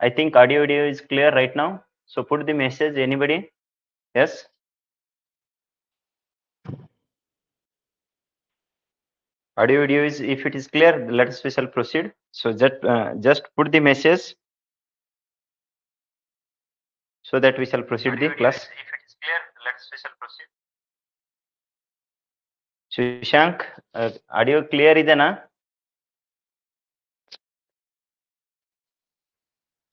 I think audio video is clear right now. So put the message, anybody? Yes. Audio video is, if it is clear, let us we shall proceed. So just put the message so that we shall proceed the class. If it is clear, let us we shall proceed. Shushank, audio clear idena?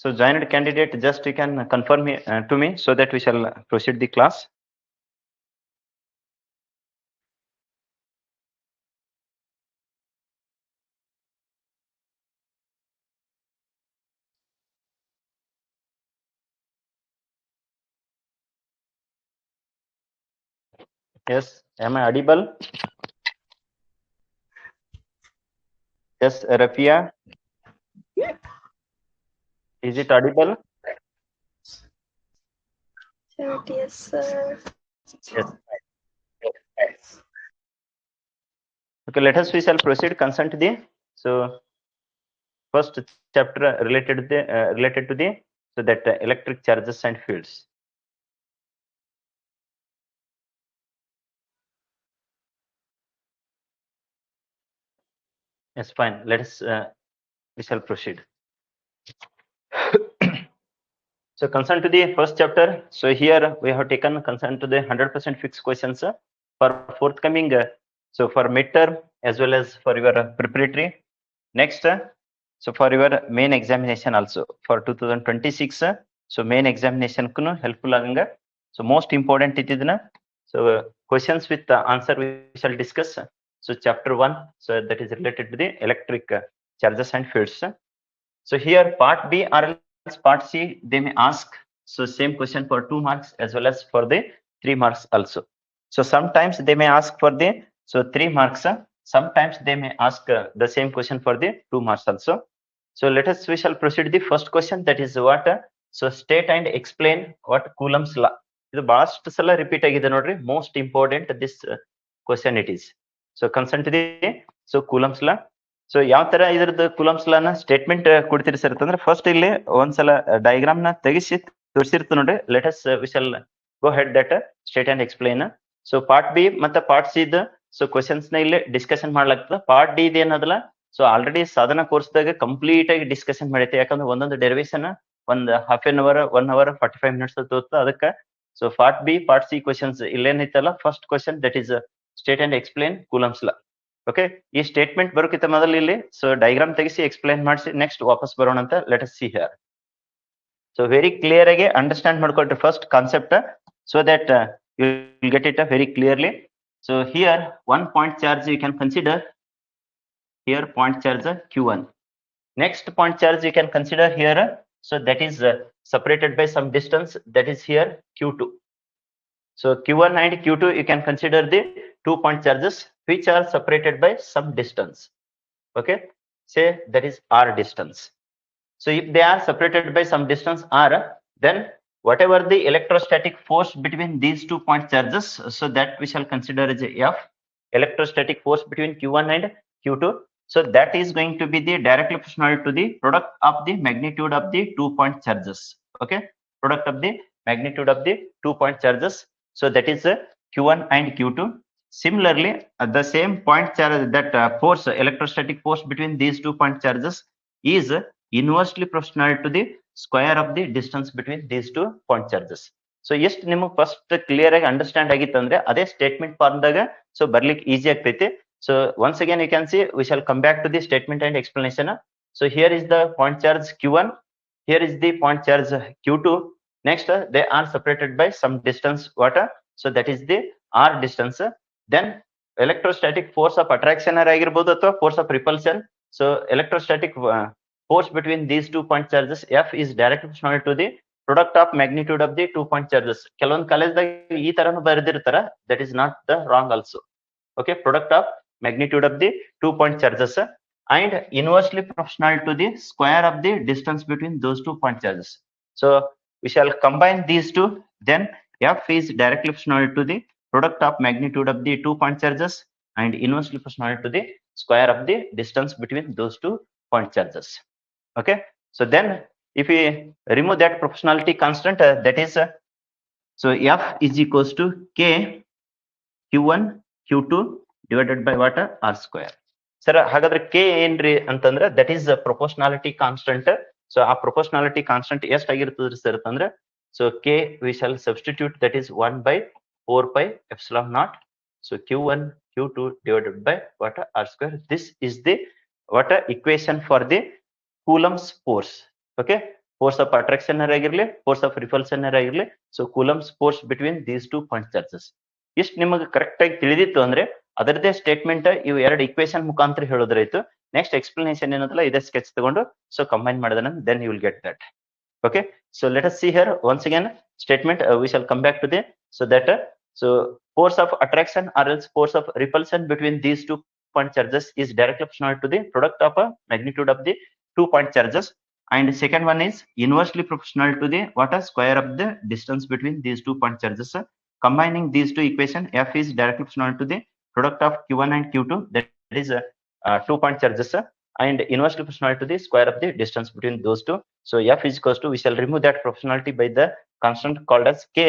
So joined candidate, just you can confirm to me so that we shall proceed the class. Yes, am I audible? Yes, Rafia. Is it audible? Yes, sir. Yes. Okay, let us we shall proceed. Consent the first chapter related to the so that electric charges and fields. Yes, fine. Let us we shall proceed. So consent to the first chapter. So here we have taken consent to the 100% fixed questions for forthcoming. So for midterm as well as for your preparatory. Next, so for your main examination also for 2026. So main examination kuno helpful aganga. So most important it is na. So questions with the answer we shall discuss. So chapter 1. So that is related to the electric charges and fields. So here part B or else part C, they may ask so same question for 2 marks as well as for the 3 marks also. So sometimes they may ask for the 3 marks. Sometimes they may ask the same question for the 2 marks also. So let us we shall proceed the first question, that is what so state and explain what Coulomb's law. ಇದು ಬಹಳಷ್ಟು ಸಲ repeat ಆಗಿದೆ ನೋಡ್ರಿ, most important this question it is. So concern to the so Coulomb's law. So ಯಾವ ತರ ಇದ್ರದ್ದು Coulomb's ಲಾನ statement ಕೊಡ್ತೀರಿ ಸರ್ ಅಂತಂದ್ರೆ ಫಸ್ಟ್ ಇಲ್ಲಿ ಒಂದ್ಸಲ ಡಯಾಗ್ರಾಮ್ ನ ತೆಗಿಸಿ ತೋರಿಸಿರ್ತ ನೋಡ್ರಿ. Let us we shall go head that state and explain. So part B ಮತ್ತೆ ಪಾರ್ಟ್ ಸಿ ಇದ್ ಸೊ ಕ್ವಶನ್ಸ್ ನ ಇಲ್ಲಿ ಡಿಸ್ಕಷನ್ ಮಾಡ್ಲಾಗ್ತದ. ಪಾರ್ಟ್ ಡಿ ಇದು ಏನದಲ್ಲ ಸೊ ಆಲ್ರೆಡಿ ಸಾಧನ ಕೋರ್ಸ್ದಾಗ ಕಂಪ್ಲೀಟ್ ಆಗಿ ಡಿಸ್ಕಷನ್ ಮಾಡೈತೆ. ಯಾಕಂದ್ರೆ ಒಂದೊಂದು ಡೆರಿವೇಶನ್ ಒಂದ್ half an hour 1 hour 45 minutes ತೋತ. ಅದಕ್ಕೆ so part B part C questions ಇಲ್ಲೇನೈತಲ್ಲ, first question that is state and explain Coulomb's law. Okay, ಈ ಸ್ಟೇಟ್ಮೆಂಟ್ ಬರೋಕ್ಕಿಂತ ಮೊದಲು ಇಲ್ಲಿ ಸೊ ಡಯಾಗ್ರಾಮ್ ತೆಗಿಸಿ ಎಕ್ಸ್ಪ್ಲೈನ್ ಮಾಡಿಸಿ ನೆಕ್ಸ್ಟ್ ವಾಪಸ್ ಬರೋಣ ಅಂತ. Let us see here. So very clear ಆಗಿ ಅಂಡರ್ಸ್ಟ್ಯಾಂಡ್ ಮಾಡ್ಕೊಳ್ರಿ first concept so that you will get it very clearly. So here one point charge you can consider here, point charge q1. Next point charge you can consider here, so that is separated by some distance, that is here q2. So q1 and q2 you can consider the 2 point charges which are separated by some distance. Okay, say that is r distance. So if they are separated by some distance r, then whatever the electrostatic force between these 2 point charges, so that we shall consider as F, electrostatic force between q1 and q2. So that is going to be the directly proportional to the product of the magnitude of the 2 point charges. Okay, product of the magnitude of the 2 point charges. So that is q1 and q2. Similarly, the same point charge, that force, electrostatic force between these 2 point charges is inversely proportional to the square of the distance between these 2 point charges. So ಎಷ್ಟು ನಿಮಗೆ first clear ಆಗಿ understand ಆಗಿತ್ತು ಅಂದ್ರೆ ಅದೇ statement ಫಾರ್ಮ್ದಾಗ so ಬರ್ಲಿಕ್ಕೆ easy ಆಗ್ತೈತಿ. So once again you can see we shall come back to the statement and explanation. So here is the point charge q1, here is the point charge q2. Next they are separated by some distance water, so that is the r distance. Then electrostatic force of attraction ಆಗಿರಬಹುದು ಅಥವಾ force of repulsion. So electrostatic force between these 2 point charges F is directly proportional to the product of magnitude of the 2 point charges. ಕೆಲವೊಂದು ಕಾಲೇಜ್ದಾಗ ಈ ತರನು ಬರೆದಿರ್ತಾರ, that is not the wrong also. Okay, product of magnitude of the 2 point charges and inversely proportional to the square of the distance between those 2 point charges. So we shall combine these two, then F is directly proportional to the product of magnitude of the 2 point charges and inversely proportional to the square of the distance between those 2 point charges. Okay, so then if we remove that proportionality constant, that is so F is equals to K Q1 Q2 divided by what? R square. Sir ಹಾಗಾದ್ರೆ K ಏನ್ರಿ ಅಂತಂದ್ರೆ that is proportionality constant. So ಆ proportionality constant ಎಷ್ಟಾಗಿರ್ತದ್ರಿ sir ಅಂತಂದ್ರೆ so K we shall substitute, that is 1 by 4 pi epsilon naught. So Q1 Q2 divided by what? R square. This is the what equation for the Coulomb's force. Okay, force of attraction ಆಗಿರ್ಲಿ, force of repulsion ಆಗಿರ್ಲಿ, so Coulomb's force between these two point charges. ಇಷ್ಟು ನಿಮಗೆ correct ಆಗಿ ತಿಳಿದಿತ್ತು ಅಂದ್ರೆ ಅದರದೇ statement ಇವು ಎರಡು ಇಕ್ವೇಶನ್ ಮುಖಾಂತರ ಹೇಳೋದ್ರಾಯ್ತು. ನೆಕ್ಸ್ಟ್ ಎಕ್ಸ್ಪ್ಲನೇಷನ್ ಏನಂತಲ್ಲ ಇದೇ ಸ್ಕೆಚ್ ತಗೊಂಡು ಸೊ ಕಂಬೈನ್ ಮಾಡಿದ then you will get that. Okay, so let us see here once again statement. We shall come back to the so that so force of attraction or else force of repulsion between these two point charges is directly proportional to the product of a magnitude of the 2 point charges, and second one is inversely proportional to the what a square of the distance between these 2 point charges. Combining these two equation, F is directly proportional to the product of Q1 and Q2, that is 2 point charges, and inversely proportional to the square of the distance between those two. So F is equals to, we shall remove that proportionality by the constant called as K.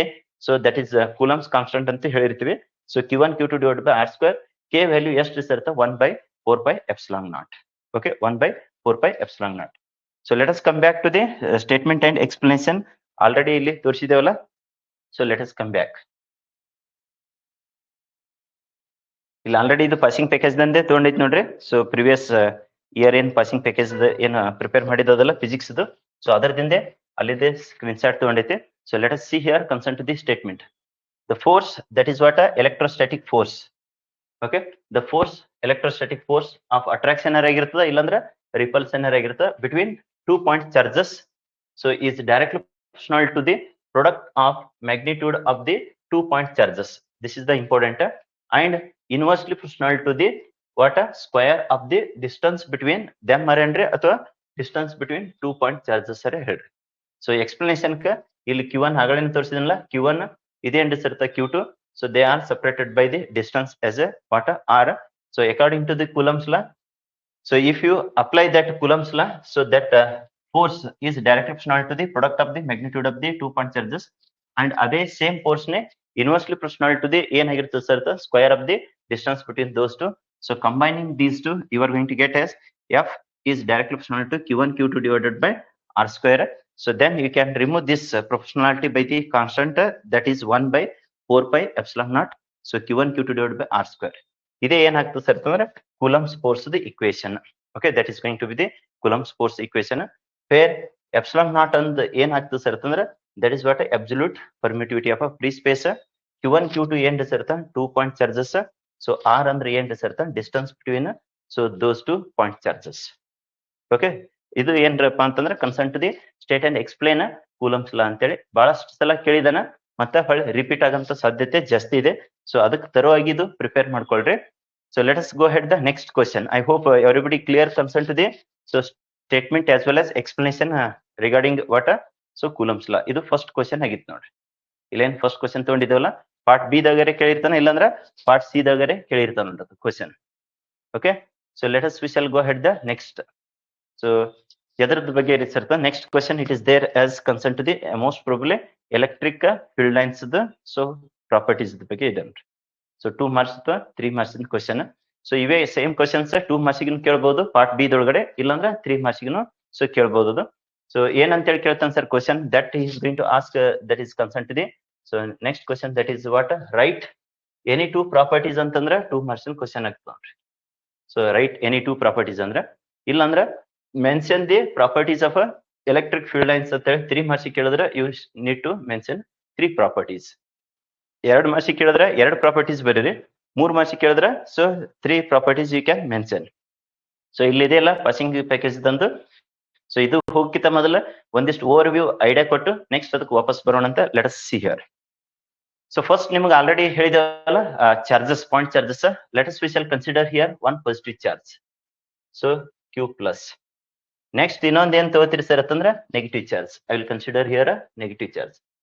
So that is Coulomb's constant ಅಂತ ಹೇಳಿರ್ತೀವಿ. So Q1 Q2 divided by R square. K value ಎಷ್ಟು ಇರುತ್ತೆ? 1 by 4 pi epsilon naught. Okay, 1 by 4 pi epsilon naught. So let us come back to the statement and explanation. Already ಇಲ್ಲಿ ತೋರಿಸಿದೇವಲ್ಲ. So let us come back. ಇಲ್ಲಿ already ಇದು passing package ದಂದೆ ತಗೊಂಡೈತಿ ನೋಡ್ರಿ. So previous year ಏನ್ passing package ಏನ್ prepare ಮಾಡಿದಲ್ಲ ಫಿಸಿಕ್ಸ್ ಇದು, ಸೊ ಅದರದಿಂದ ಅಲ್ಲಿದೆ ಸ್ಕ್ರೀನ್ ಶಾಟ್ ತಗೊಂಡೈತಿ. So let us see here concern to the statement. The force that is what electrostatic force. Okay, the force electrostatic force of attraction ಆಗಿರ್ತದ ಇಲ್ಲಾಂದ್ರೆ repulsion ಆಗಿರ್ತದ between 2 point charges. So is directly proportional to the product of magnitude of the 2 point charges. This is the important, and inversely proportional to the what square of the distance between them ಅಂದ್ರೆ ಅಥವಾ distance between 2 point charges ಅರೆ ಹೇಳ್ರಿ. So explanation ಕ ಇಲ್ಲಿ Q1 ಆಗಲೇ ತೋರಿಸಿದನಲ್ಲ, Q1 ಇದೇ ಅಂಡಿಸಿರುತ್ತೆ Q2. So they are separated by the distance as a what R. So according to the Coulomb's law, so if you apply that Coulomb's law, so that force is directly proportional to the product of the magnitude of the 2 point charges, and ಅದೇ same force ನೇ inversely proportional to the ಏನಾಗಿರ್ತದೆ sir square of the distance between those two. So combining these two, you are going to get as F is directly proportional to Q1 Q2 divided by R square. So then you can remove this proportionality by the constant, that is 1 by 4 pi epsilon naught. So Q1 Q2 divided by R square. ಇದೇ ಏನಾಗ್ತದೆ sir ಅಂದ್ರೆ Coulomb's force the equation. Okay, that is going to be the Coulomb's force equation, where epsilon naught and ಏನಾಗ್ತದೆ sir ಅಂದ್ರೆ that is what absolute permittivity of a free space. Q1 Q2 ಏನ್ ಇರುತ್ತೆ 2 point charges. So R ಅಂದ್ರೆ ಏನ್ ಇರುತ್ತೆ distance between so those 2 point charges. Okay, ಇದು ಏನ್ರಪ್ಪ ಅಂತಂದ್ರೆ concern to the state and explain Coulomb's law ಅಂತೇಳಿ ಬಹಳಷ್ಟು ಸಲ ಕೇಳಿದಾನ, ಮತ್ತೆ ಹೊಳ್ಳಿ ರಿಪೀಟ್ ಆಗಂತ ಸಾಧ್ಯತೆ ಜಾಸ್ತಿ ಇದೆ. ಸೊ ಅದಕ್ಕೆ ತರವಾಗಿ ಇದು ಪ್ರಿಪೇರ್ ಮಾಡ್ಕೊಳ್ರಿ. So let us go head the next question. I hope everybody clear concern to the so statement as well as explanation regarding what so Coulomb's law. ಇದು ಫಸ್ಟ್ ಕ್ವಶನ್ ಆಗಿತ್ತು ನೋಡ್ರಿ. ಇಲ್ಲೇನ್ ಫಸ್ಟ್ ಕ್ವಶನ್ ತಗೊಂಡಿದ್ದೇವಲ್ಲ, part B ದಾಗರೆ ಕೇಳಿರ್ತಾನೆ, ಇಲ್ಲಾಂದ್ರೆ part C ದಾಗರೆ ಕೇಳಿರ್ತಾನ ನೋಡ್ರಿ question. Okay, so let us we shall go head the next. So ಎದರದ ಬಗ್ಗೆ ಇರುತ್ತೆ next question. It is there as concern to the most probably electric field lines so properties ಬಗ್ಗೆ ಇದೆ. ಸೊ 2 ಮಾರ್ಕ್ಸ್ ಅಥವಾ 3 marks question. So ಇವೇ same questions 2 ಮಾರ್ಕ್ಸ್ಗಿನ ಕೇಳಬಹುದು part B ದೊಳಗಡೆ, ಇಲ್ಲಾಂದ್ರೆ 3 ಮಾರ್ಕ್ಸ್ಗಿನ ಸೊ ಕೇಳಬಹುದು. ಸೊ ಏನಂತ ಹೇಳಿ ಕೇಳ್ತಾನೆ sir question that is going to ask, that is concern to the so next question that is what write any 2 properties ಅಂತಂದ್ರೆ 2 ಮಾರ್ಕ್ಸ್ ಕ್ವಶನ್ ಆಗ್ತಾವ್ರಿ. ಸೊ ರೈಟ್ ಎನಿ 2 ಪ್ರಾಪರ್ಟೀಸ್ ಅಂದ್ರೆ, ಇಲ್ಲಾಂದ್ರೆ mention the properties of electric field lines ಅಂತ ಹೇಳಿ 3 marks ಕೇಳಿದ್ರೆ you need to mention 3 properties. 2 marks ಕೇಳಿದ್ರೆ 2 properties ಬರೀರಿ, 3 marks ಕೇಳಿದ್ರೆ so 3 properties you can mention. So ಇಲ್ಲಿದೆ ಅಲ್ಲ ಪಾಸಿಂಗ್ ಪ್ಯಾಕೇಜ್ ತಂದು. ಸೊ ಇದು ಹೋಗಿತ್ತ ಮೊದಲ ಒಂದಿಷ್ಟು ಓವರ್ ವ್ಯೂ ಐಡಿಯಾ ಕೊಟ್ಟು ನೆಕ್ಸ್ಟ್ ಅದಕ್ಕೆ ವಾಪಸ್ ಬರೋಣ ಅಂತ let us see here. So first ನಿಮ್ಗೆ ಆಲ್ರೆಡಿ ಹೇಳಿದಲ್ಲ charges, point charges. Let us we shall consider here 1 positive charge, so Q plus. Next ಇನ್ನೊಂದು ಏನ್ ತಗೋತೀರಿ ಸರ್ ಅಂತಂದ್ರೆ negative charge. I will consider here negative charge.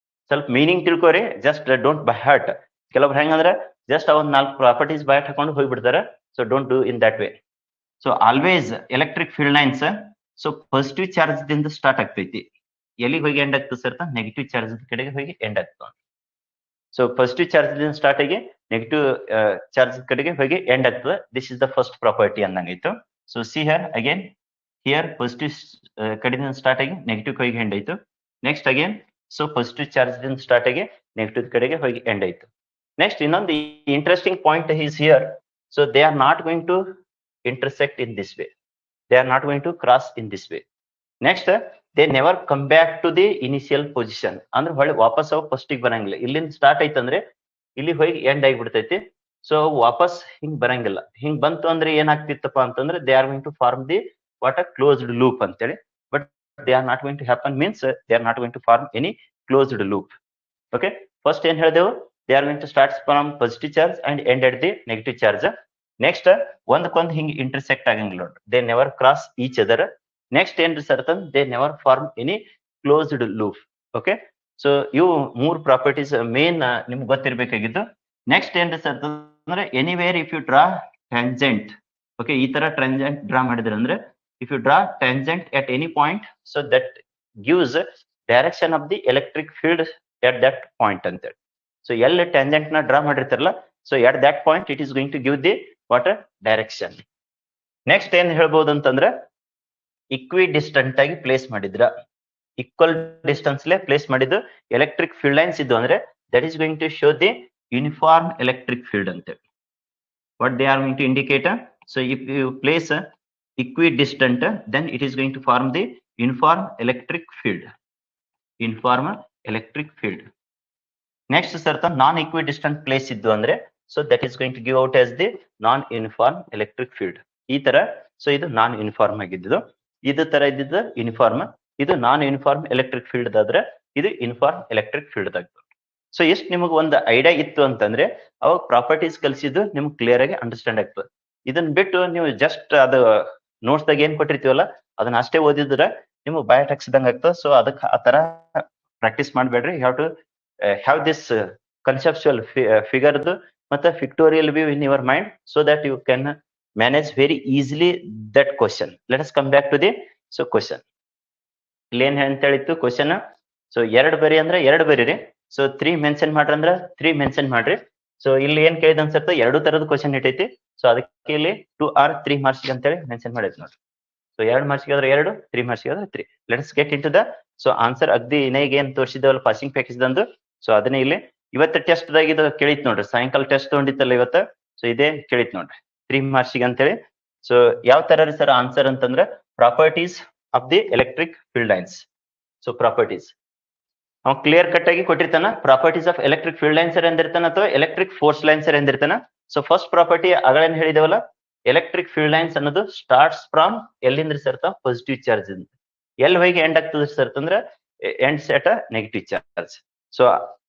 ಸ್ವಲ್ಪ meaning ತಿಳ್ಕೊರಿ, just don't by heart. ಕೆಲವ್ರು ಹೆಂಗಂದ್ರೆ ಜಸ್ಟ್ ಅವನ್ 4 ಪ್ರಾಪರ್ಟೀಸ್ ಬೈ ಹಾಕೊಂಡು ಹೋಗ್ಬಿಡ್ತಾರೆ. So don't do in that way. So always electric field lines, so positive charge ದಿಂದ start ಆಗ್ತೈತಿ, ಎಲ್ಲಿಗೆ ಹೋಗಿ ಎಂಡ್ ಆಗ್ತದೆ ಸರ್? ನೆಗೆಟಿವ್ ಚಾರ್ಜ್ ಕಡೆಗೆ ಹೋಗಿ ಎಂಡ್ ಆಗ್ತದೆ. ಸೊ ಪಾಸಿಟಿವ್ ಚಾರ್ಜ್ ದಿಂದ ಸ್ಟಾರ್ಟ್ ಆಗಿ ನೆಗೆಟಿವ್ ಚಾರ್ಜ್ ಕಡೆಗೆ ಹೋಗಿ ಎಂಡ್ ಆಗ್ತದೆ. This is the first property ಅಂದಂಗಾಯ್ತು. So see here again, here positive ಕಡೆಯಿಂದ ಸ್ಟಾರ್ಟ್ ಆಗಿ ನೆಗೆಟಿವ್ ಹೋಗಿ ಎಂಡ್ ಆಯ್ತು. Next again, so positive charge ದಿಂದ ಸ್ಟಾರ್ಟ್ ಆಗಿ ನೆಗೆಟಿವ್ ಕಡೆಗೆ ಹೋಗಿ ಎಂಡ್ ಆಯ್ತು. ನೆಕ್ಸ್ಟ್ ಇನ್ನೊಂದು interesting point is here. So they are not going to intersect in this way, they are not going to cross in this way. Next, they never come back to the initial position. ಅಂದ್ರೆ ಹೊಳ್ಳಿ ವಾಪಸ್ ಅವ್ first ಗೆ ಬರಂಗಿಲ್ಲ. ಇಲ್ಲಿಂದ start ಆಯ್ತಂದ್ರೆ ಇಲ್ಲಿ ಹೋಗಿ ಎಂಡ್ ಆಗಿಬಿಡ್ತೈತಿ. ಸೊ ವಾಪಸ್ ಹಿಂಗ್ ಬರಂಗಿಲ್ಲ. ಹಿಂಗ್ ಬಂತು ಅಂದ್ರೆ ಏನಾಗ್ತಿತ್ತಪ್ಪ ಅಂತಂದ್ರೆ they are going to form the what a closed loop ಅಂತೇಳಿ. But they are not going to happen means they are not going to form any closed loop. Okay, first ಏನ್ ಹೇಳಿದೆವು? They are going to start from positive charge and end at the negative charge. Next ಒಂದಕ್ಕೊಂದು ಹಿಂಗ್ intersect ಆಗಂಗಿಲ್ಲ, they never cross each other. Next ಏನ್ರಿ sir ಅಂತಂದ್ರೆ they never form any closed loop. Okay, so ಇವು ಮೂರ್ properties main ನಿಮ್ಗೆ ಗೊತ್ತಿರ್ಬೇಕಾಗಿದ್ದು. Next ಏನ್ರಿ ಸರ್ ಅಂತಂದ್ರೆ anywhere if you draw tangent. Okay, ಈ ತರ ಟ್ಯಾಂಜೆಂಟ್ ಡ್ರಾ ಮಾಡಿದ್ರೆ ಅಂದ್ರೆ if you draw tangent at any point, so that gives direction of the electric field at that point ಅಂತೇಳಿ. ಸೊ ಎಲ್ಲಿ ಟ್ಯಾಂಜೆಂಟ್ ನ ಡ್ರಾ ಮಾಡಿರ್ತಾರಲ್ಲ, so at that point it is going to give the what direction. Next ಏನ್ ಹೇಳ್ಬೋದು ಅಂತಂದ್ರೆ equidistant ಆಗಿ place ಮಾಡಿದ್ರ, equal distance place ಮಾಡಿದ್ದು ಎಲೆಕ್ಟ್ರಿಕ್ ಫೀಲ್ಡ್ ಲೈನ್ಸ್ ಇದ್ದು ಅಂದ್ರೆ that is going to show the uniform electric field ಅಂತ. What they are going to indicate? So if you place equidistant then it is going to form the uniform electric field. Uniform electric field. Next sir non equidistant place ಇದ್ದು ಅಂದ್ರೆ so that is going to give out as the non-uniform electric field. ಈ ತರ, so ಇದು ನಾನ್ uniform ಆಗಿದ್ದು, ಇದು ತರ ಇದ್ದಿದ್ದು uniform, ಇದು ನಾನ್ ಯೂನಿಫಾರ್ಮ್ ಎಲೆಕ್ಟ್ರಿಕ್ ಫೀಲ್ಡ್ ಆದ್ರೆ ಇದು ಯೂನಿಫಾರ್ಮ್ ಎಲೆಕ್ಟ್ರಿಕ್ ಫೀಲ್ಡ್ ಆಗ್ತದೆ. ಸೊ ಎಷ್ಟು ನಿಮಗೆ ಒಂದು ಐಡಿಯಾ ಇತ್ತು ಅಂತಂದ್ರೆ ಅವಾಗ ಪ್ರಾಪರ್ಟೀಸ್ ಕಲಿಸಿದ್ದು ನಿಮ್ಗೆ ಕ್ಲಿಯರ್ ಆಗಿ ಅಂಡರ್ಸ್ಟ್ಯಾಂಡ್ ಆಗ್ತದೆ. ಇದನ್ನ ಬಿಟ್ಟು ನೀವು ಜಸ್ಟ್ ಅದು ನೋಟ್ಸ್ ದಾಗ ಏನ್ ಕೊಟ್ಟಿರ್ತೀವಲ್ಲ ಅದನ್ನ ಅಷ್ಟೇ ಓದಿದ್ರೆ ನಿಮ್ಗೆ ಬಯಾಟ್ ಹಾಕ್ಸಿದಂಗ ಆಗ್ತದೆ. ಸೊ ಅದಕ್ಕೆ ಆ ತರ ಪ್ರಾಕ್ಟೀಸ್ ಮಾಡ್ಬೇಡ್ರಿ. Have to have this conceptual ಫಿಗರ್ದು ಮತ್ತೆ pictorial view in your mind so that you can manage very easily that question. Let us come back to the question. ಇಲ್ಲಿ ಏನ್ ಅಂತ ಹೇಳಿತ್ತು ಕ್ವಶನ್? ಸೊ 2 ಬರಿ ಅಂದ್ರೆ 2 ಬರೀರಿ. ಸೊ 3 ಮೆನ್ಷನ್ ಮಾಡ್ರಿ ಅಂದ್ರೆ 3 ಮೆನ್ಷನ್ ಮಾಡ್ರಿ. ಸೊ ಇಲ್ಲಿ ಏನ್ ಕೇಳಿದ ಅನ್ಸತ್ತೆ, 2 ತರದ ಕ್ವಶನ್ ಇಟ್ಟೈತಿ. ಸೊ ಅದಕ್ಕೆ ಇಲ್ಲಿ 2 or 3 ಮಾರ್ಕ್ಸ್ ಅಂತ ಹೇಳಿ ಮೆನ್ಷನ್ ಮಾಡೈತಿ ನೋಡ್ರಿ. ಸೊ 2 ಮಾರ್ಕ್ಸ್ ಆದ್ರೆ 2, 3 ಮಾರ್ಕ್ಸ್ ಆದ್ರೆ 3. Let us get into the answer. ಅಗ್ದಿ ಇನೇಗೆ ಏನ್ ತೋರಿಸಿದವಲ್ಲ ಪಾಸಿಂಗ್ ಪ್ಯಾಕೇಜ್ ದಂದು, ಸೊ ಅದನ್ನೇ ಇಲ್ಲಿ ಇವತ್ತು ಟೆಸ್ಟ್ ದಾಗ ಇದು ಕೇಳಿತ್ ನೋಡ್ರಿ. ಸಾಯಂಕಾಲ ಟೆಸ್ಟ್ ತಗೊಂಡಿತ್ತಲ್ಲ ಇವತ್ತು, ಸೊ ಇದೇ ಕೇಳಿತ್ ನೋಡ್ರಿ 3 ಮಾರ್ಕ್ಸ್ ಅಂತೇಳಿ. ಸೊ ಯಾವ ತರ ರೀ ಸರ್ ಆನ್ಸರ್ ಅಂತಂದ್ರೆ properties of the electric field lines. So properties ಅವ್ನು ಕ್ಲಿಯರ್ ಕಟ್ ಆಗಿ ಕೊಟ್ಟಿರ್ತಾನ. Properties of electric field lines ಎಂದಿರ್ತಾನ ಅಥವಾ ಎಲೆಕ್ಟ್ರಿಕ್ ಫೋರ್ಸ್ ಲೈನ್ಸ್ ಎಂದಿರ್ತಾನ. ಸೊ ಫಸ್ಟ್ ಪ್ರಾಪರ್ಟಿ ಅಗಳೇನ್ ಹೇಳಿದೇವಲ್ಲ, ಎಲೆಕ್ಟ್ರಿಕ್ ಫೀಲ್ಡ್ ಲೈನ್ಸ್ ಅನ್ನೋದು ಸ್ಟಾರ್ಟ್ಸ್ ಫ್ರಮ್ ಎಲ್ಲಿಂದ್ರಿ ಸರ್? ಪಾಸಿಟಿವ್ ಚಾರ್ಜ್ ಇಂದ. ಎಲ್ಲಿ ಹೋಗಿ ಎಂಡ್ ಆಗ್ತದೆ ಸರ್ ಅಂದ್ರೆ ends at a negative charge. So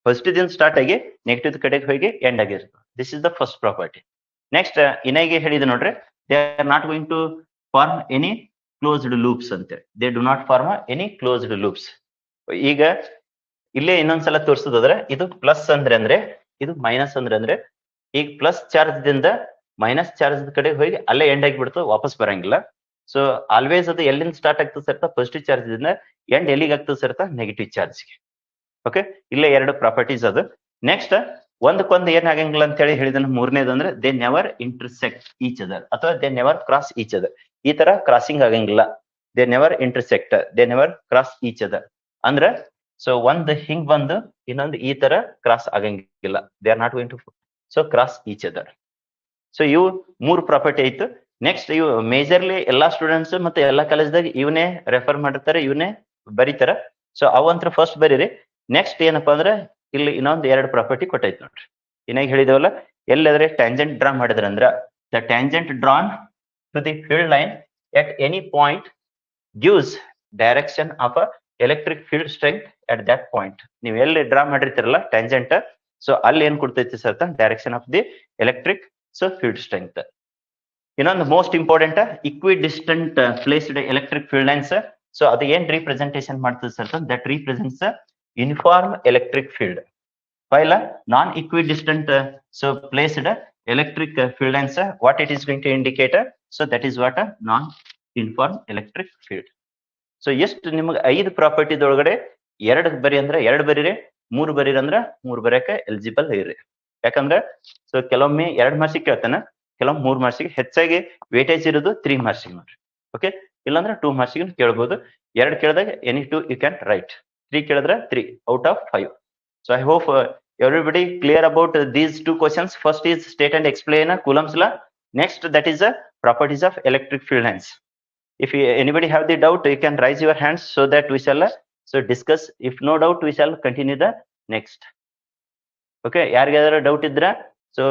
positive ದಿಂದ ಸ್ಟಾರ್ಟ್ ಆಗಿ ನೆಗೆಟಿವ್ ಕಡೆಗೆ ಹೋಗಿ ಎಂಡ್ ಆಗಿರ್ತದೆ. This is the first property. Next ಇನಾಗೆ ಹೇಳಿದೆ ನೋಡ್ರಿ, they are not going to form any closed loops ಅಂತೇಳಿ. They do not form any closed loops. ಈಗ ಇಲ್ಲೇ ಇನ್ನೊಂದ್ಸಲ ತೋರಿಸೋದಾದ್ರೆ ಇದು ಪ್ಲಸ್ ಅಂದ್ರೆ ಇದು ಮೈನಸ್ ಅಂದ್ರೆ ಈಗ ಪ್ಲಸ್ ಚಾರ್ಜ್ ದಿಂದ ಮೈನಸ್ ಚಾರ್ಜ್ ಕಡೆ ಹೋಗಿ ಅಲ್ಲೇ ಎಂಡ್ ಆಗಿಬಿಡ್ತದೆ, ವಾಪಸ್ ಬರಂಗಿಲ್ಲ. ಸೊ ಆಲ್ವೇಸ್ ಅದು ಎಲ್ಲಿಂದ ಸ್ಟಾರ್ಟ್ ಆಗ್ತದೆ ಸರ್? ಪಾಸಿಟಿವ್ ಚಾರ್ಜ್ ದಿಂದ ಎಂಡ್ ಎಲ್ಲಿಗೆ ಆಗ್ತದೆ ಸರ್? ನೆಗೆಟಿವ್ ಚಾರ್ಜ್ಗೆ. ಓಕೆ, ಇಲ್ಲೇ 2 ಪ್ರಾಪರ್ಟೀಸ್ ಅದು. ನೆಕ್ಸ್ಟ್ ಒಂದಕ್ಕೊಂದು ಏನ್ ಆಗಂಗಿಲ್ಲ ಅಂತ ಹೇಳಿ ಹೇಳಿದ ಮೂರನೇದು ಅಂದ್ರೆ they never intersect each other ಅಥವಾ they never cross each other. ಈ ತರ ಕ್ರಾಸಿಂಗ್ ಆಗಂಗಿಲ್ಲ. They never intersect, they never cross each other ಅಂದ್ರೆ ಸೊ ಒಂದ್ ಹಿಂಗ್ ಬಂದು ಇನ್ನೊಂದು ಈ ತರ ಕ್ರಾಸ್ ಆಗಂಗಿಲ್ಲ. They are not going to so cross each other. So ಇವು 3 ಪ್ರಾಪರ್ಟಿ ಆಯ್ತು. ನೆಕ್ಸ್ಟ್ ಇವು ಮೇಜರ್ಲಿ ಎಲ್ಲಾ ಸ್ಟೂಡೆಂಟ್ಸ್ ಮತ್ತೆ ಎಲ್ಲಾ ಕಾಲೇಜ್ದಾಗ ಇವನೇ ರೆಫರ್ ಮಾಡಿರ್ತಾರೆ, ಇವನೇ ಬರೀತಾರ. ಸೊ ಅವಂತ್ರ ಫಸ್ಟ್ ಬರೀರಿ. ನೆಕ್ಸ್ಟ್ ಏನಪ್ಪಾ ಅಂದ್ರೆ ಇಲ್ಲಿ ಇನ್ನೊಂದು 2 ಪ್ರಾಪರ್ಟಿ ಕೊಟ್ಟೈತಿ ನೋಡ್ರಿ. ಇನ್ನಾಗ ಹೇಳಿದೇವಲ್ಲ, ಎಲ್ಲಾದ್ರೆ ಟ್ಯಾಂಜೆಂಟ್ ಡ್ರಾ ಮಾಡಿದ್ರ ಅಂದ್ರ the tangent drawn to the field line at any point gives direction of a electric field strength at that point. ನೀವು ಎಲ್ಲಿ ಡ್ರಾ ಮಾಡಿರ್ತೀರಲ್ಲ ಟ್ಯಾಂಜೆಂಟ್, ಸೊ ಅಲ್ಲಿ ಏನ್ ಕೊಡ್ತೈತಿ sir? Direction of the electric so field strength. ಇನ್ನೊಂದು most important, equidistant placed electric field lines. So ಅದು ಏನ್ representation ಮಾಡ್ತದೆ sir? That represents uniform electric field, while non-equidistant so placed electric field lines, what it is going to indicate? So that is what a non-uniform electric field. So ಎಷ್ಟು ನಿಮಗೆ 5 ಪ್ರಾಪರ್ಟಿದೊಳಗಡೆ 2 ಬರಿ ಅಂದ್ರೆ 2 ಬರೀರಿ, 3 ಬರೀರಿ ಅಂದ್ರೆ 3 ಬರೆಯಕ ಎಲಿಜಿಬಲ್ ಇರ್ರಿ. ಯಾಕಂದ್ರೆ ಸೊ ಕೆಲವೊಮ್ಮೆ 2 ಮಾರ್ಕ್ಸಿಗೆ ಕೇಳ್ತಾನ, ಕೆಲವೊಮ್ಮೆ 3 ಮಾರ್ಕ್ಸಿಗೆ, ಹೆಚ್ಚಾಗಿ ವೇಟೇಜ್ ಇರೋದು 3 ಮಾರ್ಕ್ಸಿಗೆ ನೋಡ್ರಿ. ಓಕೆ, ಇಲ್ಲಾಂದ್ರೆ 2 ಮಾರ್ಕ್ಸಿಗೆ ಕೇಳ್ಬೋದು. 2 ಕೇಳಿದಾಗ ಎನಿ 2 ಯು ಕ್ಯಾನ್ ರೈಟ್, 3 ಕೇಳಿದ್ರೆ 3 out of 5. So I hope everybody clear about these 2 questions. First is state and explain Coulomb's law. Next, that is properties of electric field lines. If anybody have the doubt, you can raise your hands so that we shall so discuss. If no doubt, we shall continue the next. Okay, ಯಾರಿಗಾದರೂ doubt ಇದ್ರೆ so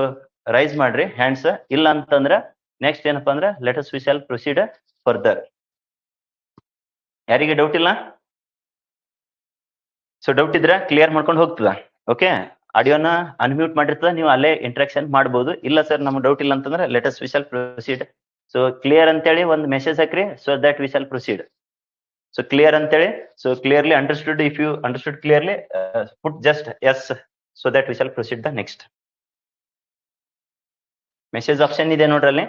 rice ಮಾಡ್ರಿ hands. ಇಲ್ಲ ಅಂತಂದ್ರೆ next ಏನಪ್ಪಾ ಅಂದ್ರೆ let us we shall proceed further. ಯಾರಿಗೆ doubt ಇಲ್ಲ? So doubt ಇದ್ರೆ ಕ್ಲಿಯರ್ ಮಾಡ್ಕೊಂಡು ಹೋಗ್ತದ. ಓಕೆ, ಆಡಿಯೋನ ಅನ್ಮ್ಯೂಟ್ ಮಾಡಿರ್ತದ, ನೀವು ಅಲ್ಲೇ ಇಂಟ್ರಾಕ್ಷನ್ ಮಾಡ್ಬೋದು. ಇಲ್ಲ ಸರ್ ನಮ್ಗೆ ಡೌಟ್ ಇಲ್ಲ ಅಂತಂದ್ರೆ let us we shall proceed. So clear ಅಂತೇಳಿ ಒಂದು ಮೆಸೇಜ್ ಹಾಕ್ರಿ, so that we shall proceed. So clear ಅಂತೇಳಿ, so clearly understood, if you understood clearly put just yes, so that we shall proceed the next. Message option ಇದೆ ನೋಡ್ರಿ ಅಲ್ಲಿ.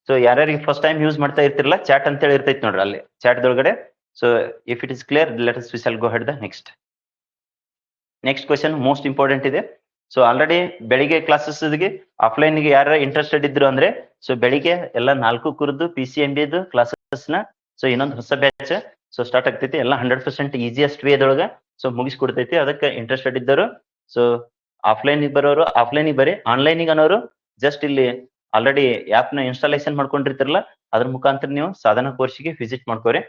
So ಯಾರ್ಯಾರಿಗೆ first time use ಮಾಡ್ತಾ ಇರ್ತಿರಲ್ಲ, chat ಅಂತೇಳಿ ಇರ್ತೈತಿ ನೋಡ್ರಿ ಅಲ್ಲಿ ಚಾಟ್ ದೊಳಗಡೆ. So if it is clear, let us we shall go ahead the next. Next question most important ಇದೆ. ಸೊ ಆಲ್ರೆಡಿ ಬೆಳಿಗ್ಗೆ ಕ್ಲಾಸಸ್ಗೆ ಆಫ್ಲೈನ್ಗೆ ಯಾರ ಇಂಟ್ರೆಸ್ಟೆಡ್ ಇದ್ರು ಅಂದ್ರೆ ಸೊ ಬೆಳಿಗ್ಗೆ ಎಲ್ಲ 4 ಕುರಿದು PCMB ಕ್ಲಾಸಸ್ ನ ಸೊ ಇನ್ನೊಂದು ಹೊಸ ಬ್ಯಾಚ್ ಸೊ ಸ್ಟಾರ್ಟ್ ಆಗ್ತೈತಿ. ಎಲ್ಲ 100% ಈಸಿಯೆಸ್ಟ್ ವೇದೊಳಗ ಸೊ ಮುಗಿಸ್ಕೊಡ್ತೈತಿ. ಅದಕ್ಕೆ ಇಂಟ್ರೆಸ್ಟೆಡ್ ಇದ್ದರು ಸೊ ಆಫ್ಲೈನ್ಗೆ ಬರೋರು ಆಫ್ಲೈನ್ಗೆ ಬರೀ, ಆನ್ಲೈನ್ಗೆ ಅನ್ನೋರು ಜಸ್ಟ್ ಇಲ್ಲಿ ಆಲ್ರೆಡಿ ಆಪ್ ನ ಇನ್ಸ್ಟಾಲೇಷನ್ ಮಾಡ್ಕೊಂಡಿರ್ತಿರಲ್ಲ, ಅದ್ರ ಮುಖಾಂತರ ನೀವು ಸಾಧನ ಕೋರ್ಸ್ಗೆ ವಿಸಿಟ್ ಮಾಡ್ಕೋರಿ.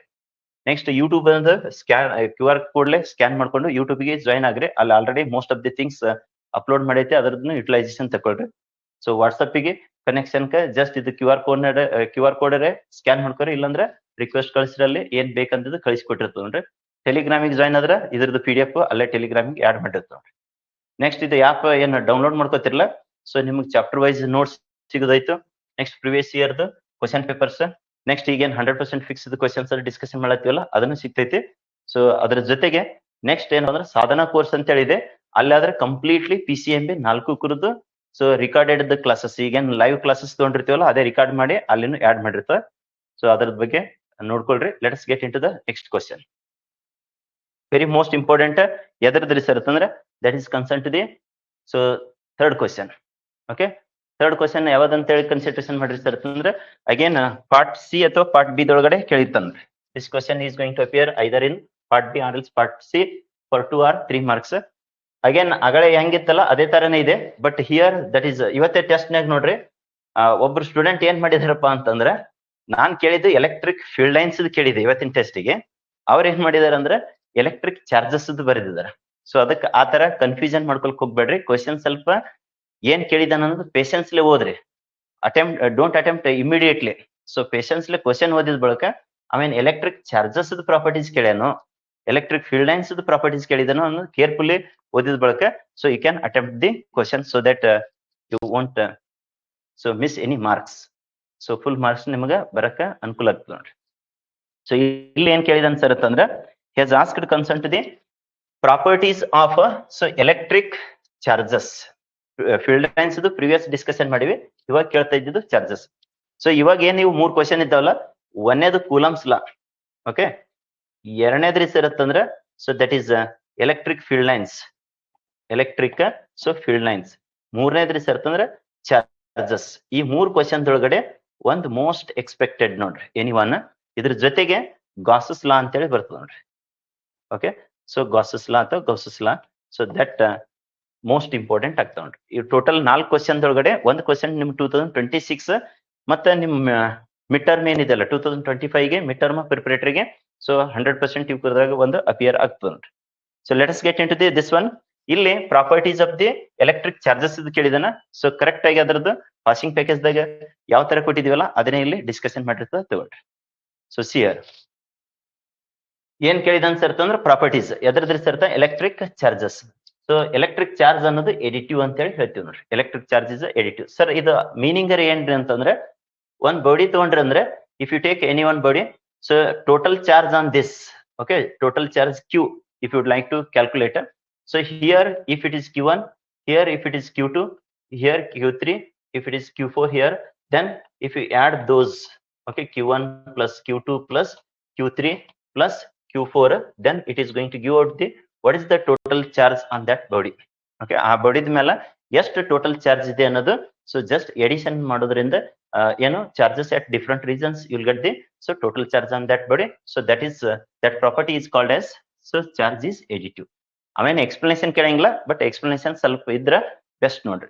ನೆಕ್ಸ್ಟ್ ಯೂಟ್ಯೂಬ್ ಅಂತ QR ಕೋಡ್ಲೆ ಸ್ಕ್ಯಾನ್ ಮಾಡ್ಕೊಂಡು ಯೂಟ್ಯೂಬ್ಗೆ ಜಾಯ್ನ್ ಆಗ್ರಿ. ಅಲ್ಲಿ already most of the things upload ಮಾಡೈತಿ, ಅದರದ್ದು ಯುಟಿಲೈಸೇಷನ್ ತಗೊಳ್ರಿ. ಸೊ ವಾಟ್ಸಪ್ಗೆ ಕನೆಕ್ಷನ್ ಜಸ್ಟ್ ಇದು QR ಕೋಡ್ ಸ್ಕ್ಯಾನ್ ಮಾಡ್ಕೋರಿ, ಇಲ್ಲಾಂದ್ರೆ ರಿಕ್ವೆಸ್ಟ್ ಕಳಿಸ್ರಲ್ಲಿ ಏನ್ ಬೇಕಂತದ್ದು ಕಳಿಸ್ಕೊಟ್ಟಿರ್ತದ ನೋಡ್ರಿ. ಟೆಲಿಗ್ರಾಮಿಗೆ ಜಾಯ್ನ್ ಆದ್ರೆ ಇದ್ರದ್ದು PDF ಅಲ್ಲೇ ಟೆಲಿಗ್ರಾಮಿಗೆ ಆಡ್ ಮಾಡಿರ್ತದ ನೋಡ್ರಿ. ನೆಕ್ಸ್ಟ್ ಇದು ಆಪ್ ಏನು ಡೌನ್ಲೋಡ್ ಮಾಡ್ಕೋತಿರಲ್ಲ, ಸೊ ನಿಮ್ಗೆ ಚಾಪ್ಟರ್ ವೈಸ್ ನೋಟ್ಸ್ ಸಿಗೋದಾಯ್ತು. ನೆಕ್ಸ್ಟ್ ಪ್ರಿವಿಯಸ್ ಇಯರ್ದು question papers, next again 100% fix questions discussion ಮಾಡತ್ತೀವಲ್ಲ ಅದನ್ನು ಸಿಗ್ತೈತಿ. ಸೊ ಅದ್ರ ಜೊತೆಗೆ ನೆಕ್ಸ್ಟ್ ಏನು ಅಂದ್ರೆ ಸಾಧನಾ ಕೋರ್ಸ್ ಅಂತ ಹೇಳಿದೆ, ಅಲ್ಲಾದ್ರೆ ಕಂಪ್ಲೀಟ್ಲಿ PCMB 4 ಕುರಿದು so recorded classes, again live classes ತಗೊಂಡಿರ್ತೀವಲ್ಲ ಅದೇ ರಿಕಾರ್ಡ್ ಮಾಡಿ ಅಲ್ಲಿನೂ ಆಡ್ ಮಾಡಿರ್ತಾರೆ. ಸೊ ಅದ್ರ ಬಗ್ಗೆ ನೋಡ್ಕೊಳ್ರಿ. Let us get into the next question. Very most important ಎದರದ್ರಿ ಸರ್ ಅಂತಂದ್ರೆ that is concern to the so third question. Okay, third question ಯಾವ್ದಂತ ಹೇಳಿ ಕನ್ಸಿಡರೇಷನ್ ಮಾಡ್ರಿ ಸರ್ ಅಂತಂದ್ರೆ ಅಗೇನ್ ಪಾರ್ಟ್ C ಅಥವಾ ಪಾರ್ಟ್ B ದೊಳಗಡೆ ಕೇಳಿತ್ತಂದ್ರೆ this question is going to appear either in part B R else part C for 2 or 3 marks. Again ಆಗಲೇ ಹೆಂಗಿತ್ತಲ್ಲ ಅದೇ ತರನೇ ಇದೆ, ಬಟ್ ಹಿಯರ್ ದಟ್ ಈಸ್ ಇವತ್ತೇ ಟೆಸ್ಟ್ ನಾಗ ನೋಡ್ರಿ ಒಬ್ರು ಸ್ಟೂಡೆಂಟ್ ಏನ್ ಮಾಡಿದಾರಪ್ಪ ಅಂತಂದ್ರೆ, ನಾನ್ ಕೇಳಿದ್ದು ಎಲೆಕ್ಟ್ರಿಕ್ ಫೀಲ್ಡ್ ಲೈನ್ಸ್ ಕೇಳಿದೆ ಇವತ್ತಿನ ಟೆಸ್ಟಿಗೆ. ಅವ್ರ ಏನ್ ಮಾಡಿದಾರೆ ಅಂದ್ರೆ ಎಲೆಕ್ಟ್ರಿಕ್ ಚಾರ್ಜಸ್ ಬರೆದಿದ್ದಾರೆ. ಸೊ ಅದಕ್ಕೆ ಆ ತರ ಕನ್ಫ್ಯೂಷನ್ ಮಾಡ್ಕೊಳಕ್ ಹೋಗ್ಬೇಡ್ರಿ. ಕ್ವಶನ್ ಸ್ವಲ್ಪ ಏನ್ ಕೇಳಿದಾನ ಅನ್ನೋದು ಪೇಷನ್ಸ್ಲೆ ಓದ್ರಿ. Don't attempt immediately. ಸೊ ಪೇಷನ್ಸ್ಲೆ ಕ್ವಶನ್ ಓದಿದ ಬಳಿಕ ಆಮೇಲೆ ಎಲೆಕ್ಟ್ರಿಕ್ ಚಾರ್ಜಸ್ ಪ್ರಾಪರ್ಟೀಸ್ ಕೇಳ್ಯಾನು, ಎಲೆಕ್ಟ್ರಿಕ್ ಫೀಲ್ಡ್ ಲೈನ್ಸ್ ಪ್ರಾಪರ್ಟೀಸ್ ಕೇಳಿದಾನು ಅನ್ನೋದು ಕೇರ್ಫುಲ್ಲಿ ಓದಿದ ಬಳಿಕ so you can attempt the question so that you won't so miss any marks. So full marks ನಿಮಗೆ ಬರಕ ಅನುಕೂಲ ಆಗ್ತದೆ ನೋಡ್ರಿ. ಸೊ ಇಲ್ಲಿ ಏನ್ ಕೇಳಿದಾನ ಸರ್ ಅಂತಂದ್ರೆ has asked concern to the properties of so electric charges. Field lines previous discussion ಮಾಡಿವಿ, ಇವಾಗ ಕೇಳ್ತಾ ಇದ್ದಿದ್ದು ಚಾರ್ಜಸ್. ಸೊ ಇವಾಗ ಏನ್ ನೀವು 3 ಕ್ವಶನ್ ಇದ್ದಾವಲ್ಲ, ಒಂದೇದು ಕೂಲಂಬ್ಸ್ ಲಾ, ಓಕೆ, ಎರಡನೇದ್ರಿ ಸರ್ ಅಂತಂದ್ರೆ so that is electric field lines, electric so field lines. ಮೂರನೇದ್ರಿ ಸರ್ ಅಂತಂದ್ರೆ ಚಾರ್ಜಸ್. ಈ 3 ಕ್ವಶನ್ ಒಳಗಡೆ ಒಂದು ಮೋಸ್ಟ್ ಎಕ್ಸ್ಪೆಕ್ಟೆಡ್ ನೋಡ್ರಿ ಎನಿವನ್, ಇದ್ರ ಜೊತೆಗೆ ಗಾಸಸ್ ಲಾ ಅಂತೇಳಿ ಬರ್ತದೆ ನೋಡ್ರಿ. ಓಕೆ, ಸೊ ಗಾಸಸ್ ಲಾ ಅಥವಾ ಗೌಸಸ್ ಲಾ, ಸೊ ದಟ್ ಮೋಸ್ಟ್ ಇಂಪಾರ್ಟೆಂಟ್ ಆಗ್ತಾವ ನೋಡ್ರಿ. ಈ ಟೋಟಲ್ 4 ಕ್ವಶನ್ ಒಳಗಡೆ ಒಂದು ಕ್ವಶನ್ ನಿಮ್ 2026 ಮತ್ತೆ ನಿಮ್ ಮಿಡ್ ಟರ್ಮ್ ಏನಿದೆಲ್ಲ 2025ಗೆ ಮಿಡ್ ಟರ್ಮ್ ಪ್ರಿಪರೇಟರಿಗೆ ಸೊ 100% ಇವ್ರದಾಗ ಒಂದು ಅಪಿಯರ್ ಆಗ್ತದೆ ನೋಡ್ರಿ. So let us get into this one. ಇಲ್ಲಿ properties of the electric charges ಕೇಳಿದಾನ. ಸೊ ಕರೆಕ್ಟ್ ಆಗಿ ಅದರದ್ದು ಪಾಸಿಂಗ್ ಪ್ಯಾಕೇಜ್ ದಾಗ ಯಾವ ತರ ಕೊಟ್ಟಿದೀವಲ್ಲ ಅದನ್ನೇ ಇಲ್ಲಿ ಡಿಸ್ಕಷನ್ ಮಾಡಿರ್ತದೆ ತಗೊಳ್ರಿ. ಸೊ ಸಿಯರ್ ಏನ್ ಕೇಳಿದಾನ ಸರ್ ಅಂತಂದ್ರೆ ಪ್ರಾಪರ್ಟೀಸ್ ಎದ್ರದ್ರಿ sir electric charges. So electric charge ಅನ್ನೋದು ಎಡಿಟಿವ್ ಅಂತ ಹೇಳಿ ಹೇಳ್ತೀವಿ ನೋಡ್ರಿ. Electric charge is additive. Sir ಇದು ಮೀನಿಂಗ್ ಏನ್ರಿ ಅಂತಂದ್ರೆ, ಒಂದ್ ಬಾಡಿ ತಗೊಂಡ್ರಿ ಅಂದ್ರೆ if you take any one body, so total charge on this, okay, total charge Q if you would like to calculate. So here if it is Q1, here if it is Q2, here Q3, if it is Q4 here, then if you add those, okay, Q1 plus Q2 plus Q3 plus Q4, then it is going to give out the what is the total charge on that body. Okay, ಆ ಬಾಡಿದ ಮೇಲೆ ಎಷ್ಟು total charge ಇದೆ ಅನ್ನೋದು. So just edition ಮಾಡೋದ್ರಿಂದ ಏನು charges at different regions you'll get the so total charge on that body. So that is that property is called as so charge is additive. ಅವೇನು explanation ಕೇಳಂಗಿಲ್ಲ, but explanation ಸ್ವಲ್ಪ ಇದ್ರ best ನೋಡ್ರಿ.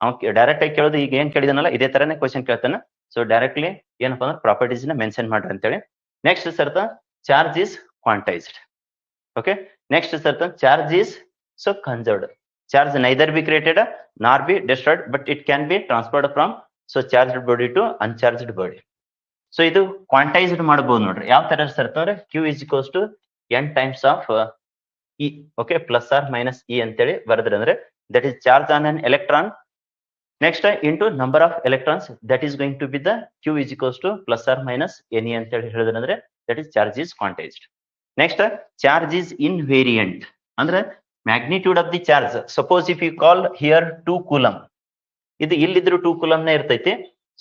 ಅವ್ನು direct ಆಗಿ ಕೇಳೋದು ಈಗ ಏನ್ ಕೇಳಿದಾನಲ್ಲ ಇದೇ ತರನೇ ಕ್ವಶನ್ ಕೇಳ್ತಾನ. ಸೊ ಡೈರೆಕ್ಟ್ಲಿ ಏನಪ್ಪಾ ಅಂದ್ರೆ ಪ್ರಾಪರ್ಟೀಸ್ ನ ಮೆನ್ಷನ್ ಮಾಡ್ರಿ ಅಂತೇಳಿ. ನೆಕ್ಸ್ಟ್ ಸರ್ತ charge is quantized. Okay, next ಸರ್ತ charge is so conserved. Charge neither be created nor be destroyed, but it can be transferred from so charged body to uncharged body. So ಇದು quantized ಮಾಡಬಹುದು ನೋಡ್ರಿ. ಯಾವ ತರ ಸರ್ತ ಅಂದ್ರೆ Q is equals to n times of E. Okay, plus or minus E ಅಂತೇಳಿ ಬರೆದ್ರೆ ಅಂದ್ರೆ that is charge on an electron next into number of electrons, that is going to be the Q is equals to plus or minus N E ಅಂತೇಳಿ ಹೇಳಿದ್ರೆ ಅಂದ್ರೆ that is charge is quantized. Next charge is invariant ಅಂದ್ರೆ magnitude of the charge. Suppose if you call here 2 coulomb, ಇದು ಇಲ್ಲಿದ್ರು 2 coulomb ನ ಇರ್ತೈತಿ.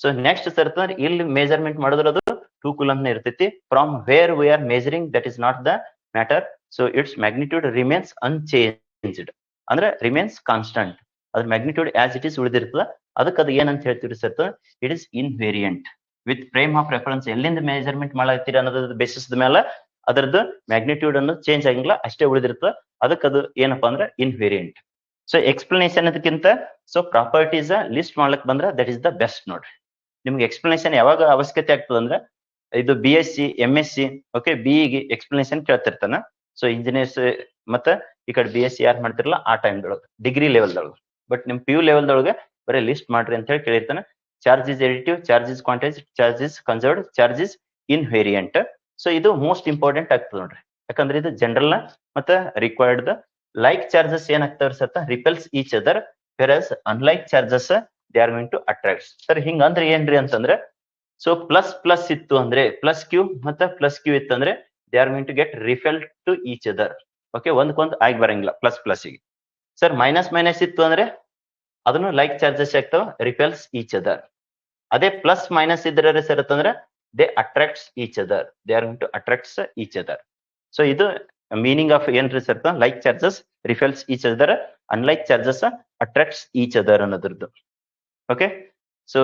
So next ಸರ್ತ ಇಲ್ಲಿ measurement ಮಾಡಿದ್ರೆ ಅದು 2 ಕೂಲಮ್ ನ ಇರ್ತೈತಿ. From where we are measuring that is not the matter. So its magnitude remains unchanged ಅಂದ್ರೆ ರಿಮೇನ್ಸ್ ಕಾನ್ಸ್ಟಂಟ್. ಅದ್ರ ಮ್ಯಾಗ್ನಿಟ್ಯೂಡ್ ಆಸ್ ಇಟ್ ಇಸ್ ಉಳಿದಿರ್ತದ. ಅದಕ್ಕೆ ಅದು ಏನಂತ ಹೇಳ್ತೀವಿ ಸರ್ತ, it is invariant with frame of reference. ಎಲ್ಲಿಂದ ಮೆಜರ್ಮೆಂಟ್ ಮಾಡತ್ತೀರ ಅನ್ನೋದ್ರ ಬೇಸಿಸ್ ಮೇಲೆ ಅದರದ್ದು ಮ್ಯಾಗ್ನಿಟ್ಯೂಡ್ ಅನ್ನು ಚೇಂಜ್ ಆಗಿಲ್ಲ, ಅಷ್ಟೇ ಉಳಿದಿರ್ತದ. ಅದಕ್ಕೆ ಅದು ಏನಪ್ಪಾ ಅಂದ್ರೆ ಇನ್ವೇರಿಯಂಟ್. ಸೊ ಎಕ್ಸ್ಪ್ಲನೇಷನ್ ಅದಕ್ಕಿಂತ ಸೊ ಪ್ರಾಪರ್ಟೀಸ್ ಲಿಸ್ಟ್ ಮಾಡ್ಲಕ್ ಬಂದ್ರೆ ದಟ್ ಇಸ್ ದ ಬೆಸ್ಟ್ ನೋಡ್ರಿ. ನಿಮ್ಗೆ ಎಕ್ಸ್ಪ್ಲನೇಷನ್ ಯಾವಾಗ ಅವಶ್ಯಕತೆ ಆಗ್ತದೆ ಅಂದ್ರೆ ಇದು BSc MSc ಓಕೆ ಬಿಇಗೆ ಎಕ್ಸ್ಪ್ಲನೇಷನ್ ಕೇಳ್ತಿರ್ತಾನ. ಸೊ ಇಂಜಿನಿಯರ್ಸ್ ಮತ್ತೆ ಈ ಕಡೆ BSc ಯಾರು ಮಾಡ್ತಿರಲ್ಲ ಆ ಟೈಮ್ದೊಳಗೆ ಡಿಗ್ರಿ ಲೆವೆಲ್ದೊಳಗೆ. ಬಟ್ ನಿಮ್ PU ಲೆವೆಲ್ದೊಳಗೆ ಬರೀ ಲಿಸ್ಟ್ ಮಾಡ್ರಿ ಅಂತ ಹೇಳಿ ಕೇಳಿರ್ತಾನೆ. Charge is additive, charge is quantized, charge is conserved, charge is invariant. So ಇದು ಮೋಸ್ಟ್ ಇಂಪಾರ್ಟೆಂಟ್ ಆಗ್ತದೆ ನೋಡ್ರಿ. ಯಾಕಂದ್ರೆ ಇದು ಜನರಲ್ ಮತ್ತೆ ರಿಕ್ವೈರ್ಡ್. ಲೈಕ್ ಚಾರ್ಜಸ್ ಏನಾಗ್ತಾವ್ರಿ ಸತ್ತ repels each other, versus unlike charges they are going to attract. Sir ಹಿಂಗ ಅಂದ್ರೆ ಏನ್ರಿ ಅಂತಂದ್ರೆ ಸೊ ಪ್ಲಸ್ ಪ್ಲಸ್ ಇತ್ತು ಅಂದ್ರೆ ಪ್ಲಸ್ Q ಮತ್ತೆ ಪ್ಲಸ್ Q ಇತ್ತು ಅಂದ್ರೆ they are going to get repel to each other. Okay, ಒಂದ್ಕೊಂದ್ ಆಗಿ ಬರಂಗಿಲ್ಲ ಪ್ಲಸ್ ಪ್ಲಸ್ ಗೆ. ಸರ್ ಮೈನಸ್ ಮೈನಸ್ ಇತ್ತು ಅಂದ್ರೆ ಅದನ್ನು ಲೈಕ್ ಚಾರ್ಜಸ್ ಆಗ್ತಾವ, ರಿಪೆಲ್ಸ್ ಈಚ್ ಅದರ್. ಅದೇ ಪ್ಲಸ್ ಮೈನಸ್ ಇದ್ರೆ ಸರ್ ಅಂತಂದ್ರೆ they attracts each other, they are going to attracts each other. So ಇದು ಮೀನಿಂಗ್ ಆಫ್ ಏನ್ರಿ sir, like charges repels each other, unlike charges attracts each other ಅನ್ನೋದ್ರದ್ದು. Okay, so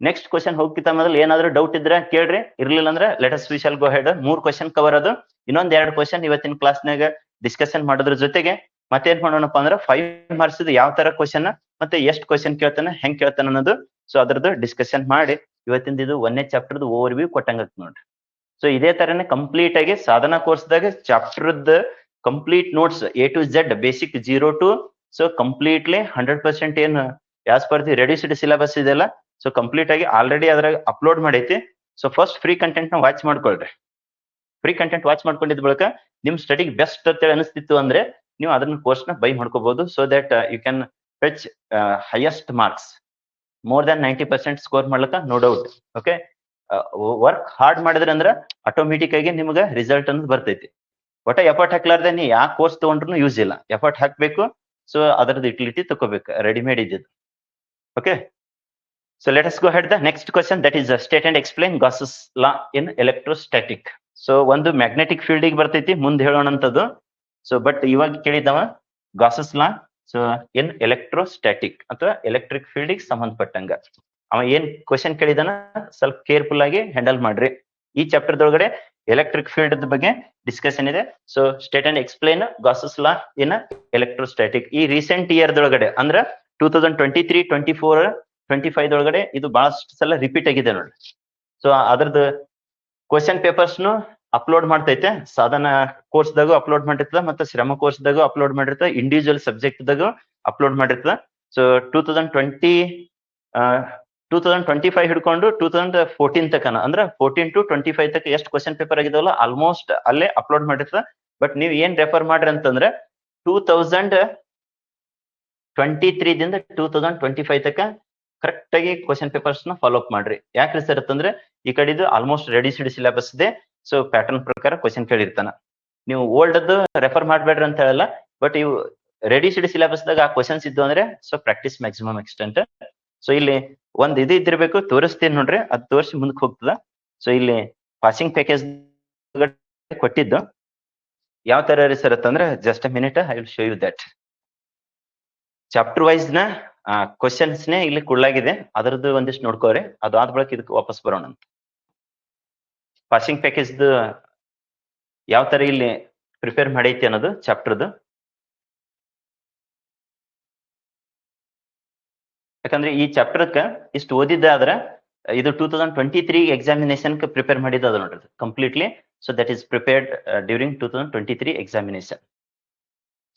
next question ಹೋಗ್ಕಿಂತ ಮೊದಲು ಏನಾದ್ರು doubt ಇದ್ರೆ ಕೇಳ್ರಿ, ಇರ್ಲಿಲ್ಲ ಅಂದ್ರೆ let us we shall go ahead. 3 question cover ಅದು. ಇನ್ನೊಂದ್ 2 ಕ್ವಶನ್ ಇವತ್ತಿನ ಕ್ಲಾಸ್ನಾಗ ಡಿಸ್ಕಷನ್ ಮಾಡೋದ್ರ ಜೊತೆಗೆ ಮತ್ತೇನ್ ಮಾಡೋಣಪ್ಪ ಅಂದ್ರೆ 5 ಮಾರ್ಕ್ಸ್ ಯಾವ ತರ ಕ್ವಶನ್ ಮತ್ತೆ ಎಷ್ಟು ಕ್ವಶನ್ ಕೇಳ್ತಾನೆ ಹೆಂಗ್ ಕೇಳ್ತಾನೆ ಅನ್ನೋದು ಸೊ ಅದ್ರದ್ದು ಡಿಸ್ಕಷನ್ ಮಾಡಿ ಇವತ್ತಿಂದ ಇದು 1ನೇ ಚಾಪ್ಟರ್ದು ಓವರ್ ವ್ಯೂ ಕೊಟ್ಟಂಗತ್ ನೋಡ್ರಿ. ಸೊ ಇದೇ ತರನೇ ಕಂಪ್ಲೀಟ್ ಆಗಿ ಸಾಧನಾ ಕೋರ್ಸ್ದಾಗ ಚಾಪ್ಟರ್ದ complete notes A to Z basic 0 to so completely 100% ಏನು as per the reduced syllabus ಇದೆಲ್ಲ ಸೊ ಕಂಪ್ಲೀಟ್ ಆಗಿ ಆಲ್ರೆಡಿ ಅದ್ರಾಗ ಅಪ್ಲೋಡ್ ಮಾಡೈತಿ. ಸೊ ಫಸ್ಟ್ ಫ್ರೀ ಕಂಟೆಂಟ್ ನ ವಾಚ್ ಮಾಡ್ಕೊಳ್ರಿ. ಫ್ರೀ ಕಂಟೆಂಟ್ ವಾಚ್ ಮಾಡ್ಕೊಂಡಿದ್ ಬಳಿಕ ನಿಮ್ ಸ್ಟಡಿಗೆ ಬೆಸ್ಟ್ ಅಂತೇಳಿ ಅನಿಸ್ತಿತ್ತು ಅಂದ್ರೆ ನೀವು ಅದನ್ನ ಕೋರ್ಸ್ ನ ಬೈ ಮಾಡ್ಕೋಬಹುದು. So that you can fetch highest marks, more than 90% score ಮಾಡ್ಲಕ್ಕ no doubt. Okay, work hard ಮಾಡಿದ್ರೆ ಅಂದ್ರೆ ಆಟೋಮೆಟಿಕ್ ಆಗಿ ನಿಮ್ಗೆ ರಿಸಲ್ಟ್ ಅನ್ನೋದು ಬರ್ತೈತಿ. ಒಟ್ಟ ಎಫರ್ಟ್ ಹಾಕ್ಲಾರ್ದೆ ನೀವು ಯಾವ ಕೋರ್ಸ್ ತಗೊಂಡ್ರು ಯೂಸ್ ಇಲ್ಲ. ಎಫರ್ಟ್ ಹಾಕ್ಬೇಕು. ಸೊ ಅದರದ್ದು ಯುಟಿಲಿಟಿ ತಗೋಬೇಕು, ರೆಡಿಮೇಡ್ ಇದ್ದಿದ್ದು. Okay, so let us go ahead the next question, that is state and explain Gauss's law in electrostatic. So ಒಂದು ಮ್ಯಾಗ್ನೆಟಿಕ್ ಫೀಲ್ಡ್ ಗೆ ಬರ್ತೈತಿ ಮುಂದೆ ಹೇಳೋಣಂತದ್ದು. ಸೊ ಬಟ್ ಇವಾಗ ಕೇಳಿದವ Gauss's law so in electrostatic ಅಥವಾ electric field ಗೆ ಸಂಬಂಧಪಟ್ಟಂಗ ಅವ ಏನ್ ಕ್ವಶನ್ ಕೇಳಿದಾನ ಸ್ವಲ್ಪ ಕೇರ್ಫುಲ್ ಆಗಿ ಹ್ಯಾಂಡಲ್ ಮಾಡ್ರಿ. ಈ ಚಾಪ್ಟರ್ ದೊಳಗಡೆ ಎಲೆಕ್ಟ್ರಿಕ್ ಫೀಲ್ಡ್ ಬಗ್ಗೆ ಡಿಸ್ಕಷನ್ ಇದೆ. So state and explain Gauss's law in electrostatic. ಈ ರೀಸೆಂಟ್ ಇಯರ್ ದೊಳಗಡೆ ಅಂದ್ರ 2023, 24, 25 ದೊಳಗಡೆ ಇದು ಬಹಳಷ್ಟು ಸಲ ರಿಪೀಟ್ ಆಗಿದೆ ನೋಡ್ರಿ. ಸೊ ಅದ್ರದ್ದು ಕ್ವಶನ್ ಪೇಪರ್ಸ್ನು ಅಪ್ಲೋಡ್ ಮಾಡ್ತೈತೆ. ಸಾಧನ ಕೋರ್ಸ್ ದಾಗೂ ಅಪ್ಲೋಡ್ ಮಾಡಿರ್ತದ, ಮತ್ತೆ ಶ್ರಮ ಕೋರ್ಸ್ ದಾಗೂ ಅಪ್ಲೋಡ್ ಮಾಡಿರ್ತದ, ಇಂಡಿವಿಜುವಲ್ ಸಬ್ಜೆಕ್ಟ್ ದಾಗೂ ಅಪ್ಲೋಡ್ ಮಾಡಿರ್ತದ. ಸೊ 2025 ಹಿಡ್ಕೊಂಡು 2014 ತಕನ ಅಂದ್ರೆ 14 to 25 ತಕ ಎಷ್ಟು ಕ್ವಶನ್ ಪೇಪರ್ ಆಗಿದಾವಲ್ಲ ಆಲ್ಮೋಸ್ಟ್ ಅಲ್ಲೇ ಅಪ್ಲೋಡ್ ಮಾಡಿರ್ತದ. ಬಟ್ ನೀವ್ ಏನ್ ರೆಫರ್ ಮಾಡ್ರಿ ಅಂತಂದ್ರೆ 2023 ದಿಂದ 2025 ತಕ ಕರೆಕ್ಟ್ ಆಗಿ ಕ್ವಶನ್ ಪೇಪರ್ಸ್ ನ ಫಾಲೋ ಅಪ್ ಮಾಡ್ರಿ. ಯಾಕ್ರಿ ಸರ್ ಅಂತಂದ್ರೆ ಈ ಕಡೆದು ಆಲ್ಮೋಸ್ಟ್ ರೆಡ್ಯೂಸ್ಡ್ ಸಿಲೆಬಸ್ ಇದೆ. ಸೊ ಪ್ಯಾಟರ್ನ್ ಪ್ರಕಾರ ಕ್ವಶನ್ ಕೇಳಿರ್ತಾನ. ನೀವು ಓಲ್ಡ್ ಅದು ರೆಫರ್ ಮಾಡ್ಬೇಡ್ರಿ ಅಂತ ಹೇಳಲ್ಲ, ಬಟ್ ಇವು ರೆಡ್ಯೂಸ್ಡ್ ಸಿಲೆಬಸ್ ದಾಗ ಆ ಕ್ವಶನ್ಸ್ ಇದ್ದು ಅಂದ್ರೆ so practice maximum extent. So ಇಲ್ಲಿ ಒಂದ್ ಇದು ಇದ್ದಿರ್ಬೇಕು, ತೋರಿಸ್ತೀನಿ ನೋಡ್ರಿ, ಅದ್ ತೋರಿಸಿ ಮುಂದಕ್ಕೆ ಹೋಗ್ತದ. ಸೊ ಇಲ್ಲಿ ಪಾಸಿಂಗ್ ಪ್ಯಾಕೇಜ್ ಕೊಟ್ಟಿದ್ದು ಯಾವ ತರ ರೀ ಸರ್ ಅಂತಂದ್ರೆ just a minute I will show you that. Chapter wise ನ ಕ್ವಶನ್ಸ್ ನೇ ಇಲ್ಲಿ ಕೊಡ್ಲಾಗಿದೆ, ಅದರದ್ದು ಒಂದಿಷ್ಟು ನೋಡ್ಕೋರಿ, ಅದಾದ ಬಳಿಕ ಇದಕ್ಕೆ ವಾಪಸ್ ಬರೋಣ ಅಂತ. ಪಾಸಿಂಗ್ ಪ್ಯಾಕೇಜ್ ಯಾವ ತರ ಇಲ್ಲಿ ಪ್ರಿಪೇರ್ ಮಾಡೈತಿ ಅನ್ನೋದು ಚಾಪ್ಟರ್ದು. ಯಾಕಂದ್ರೆ ಈ ಚಾಪ್ಟರ್ಕ ಇಷ್ಟು ಓದಿದ್ದಾದ್ರೆ ಇದು 2023 ಎಕ್ಸಾಮಿನೇಷನ್ ಪ್ರಿಪೇರ್ ಮಾಡಿದ್ದು ಅದು ನೋಡ್ರಿ completely. So that is prepared during 2023 examination.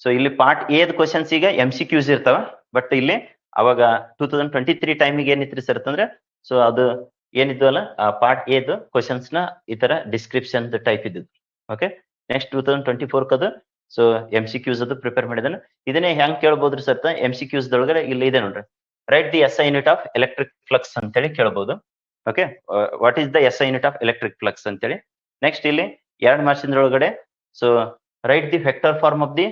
So ಇಲ್ಲಿ ಪಾರ್ಟ್ ಎ ಕ್ವಶನ್ಸ್ ಈಗ MCQs ಇರ್ತಾವ, ಬಟ್ ಇಲ್ಲಿ ಅವಾಗ 2023 ಟೈಮಿಗೆ ಏನಿತ್ರಿ ಸರ್ ಅಂತಂದ್ರೆ, ಸೊ ಅದು ಏನಿದ್ವಲ್ಲ ಪಾರ್ಟ್ ಎ ಕ್ವಶನ್ಸ್ ನ ಈ ತರ ಡಿಸ್ಕ್ರಿಪ್ಷನ್ ಟೈಪ್ ಇದ್ದು. ಓಕೆ, ನೆಕ್ಸ್ಟ್ 2024 ಕದು ಸೊ MCQs ಅದು ಪ್ರಿಪೇರ್ ಮಾಡಿದಾನೆ. ಇದನ್ನೇ ಹೆಂಗ್ ಕೇಳ್ಬೋದ್ರಿ ಸರ್ MCQs ದೊಳಗಡೆ ಇಲ್ಲಿ ಇದೆ ನೋಡ್ರಿ, write the SI unit of electric flux ಅಂತೇಳಿ ಕೇಳ್ಬೋದು. Okay, what is the SI unit of electric flux ಅಂತೇಳಿ. ನೆಕ್ಸ್ಟ್ ಇಲ್ಲಿ 2 ಮಾರ್ಕ್ಸಿನ ಒಳಗಡೆ so write the vector form of the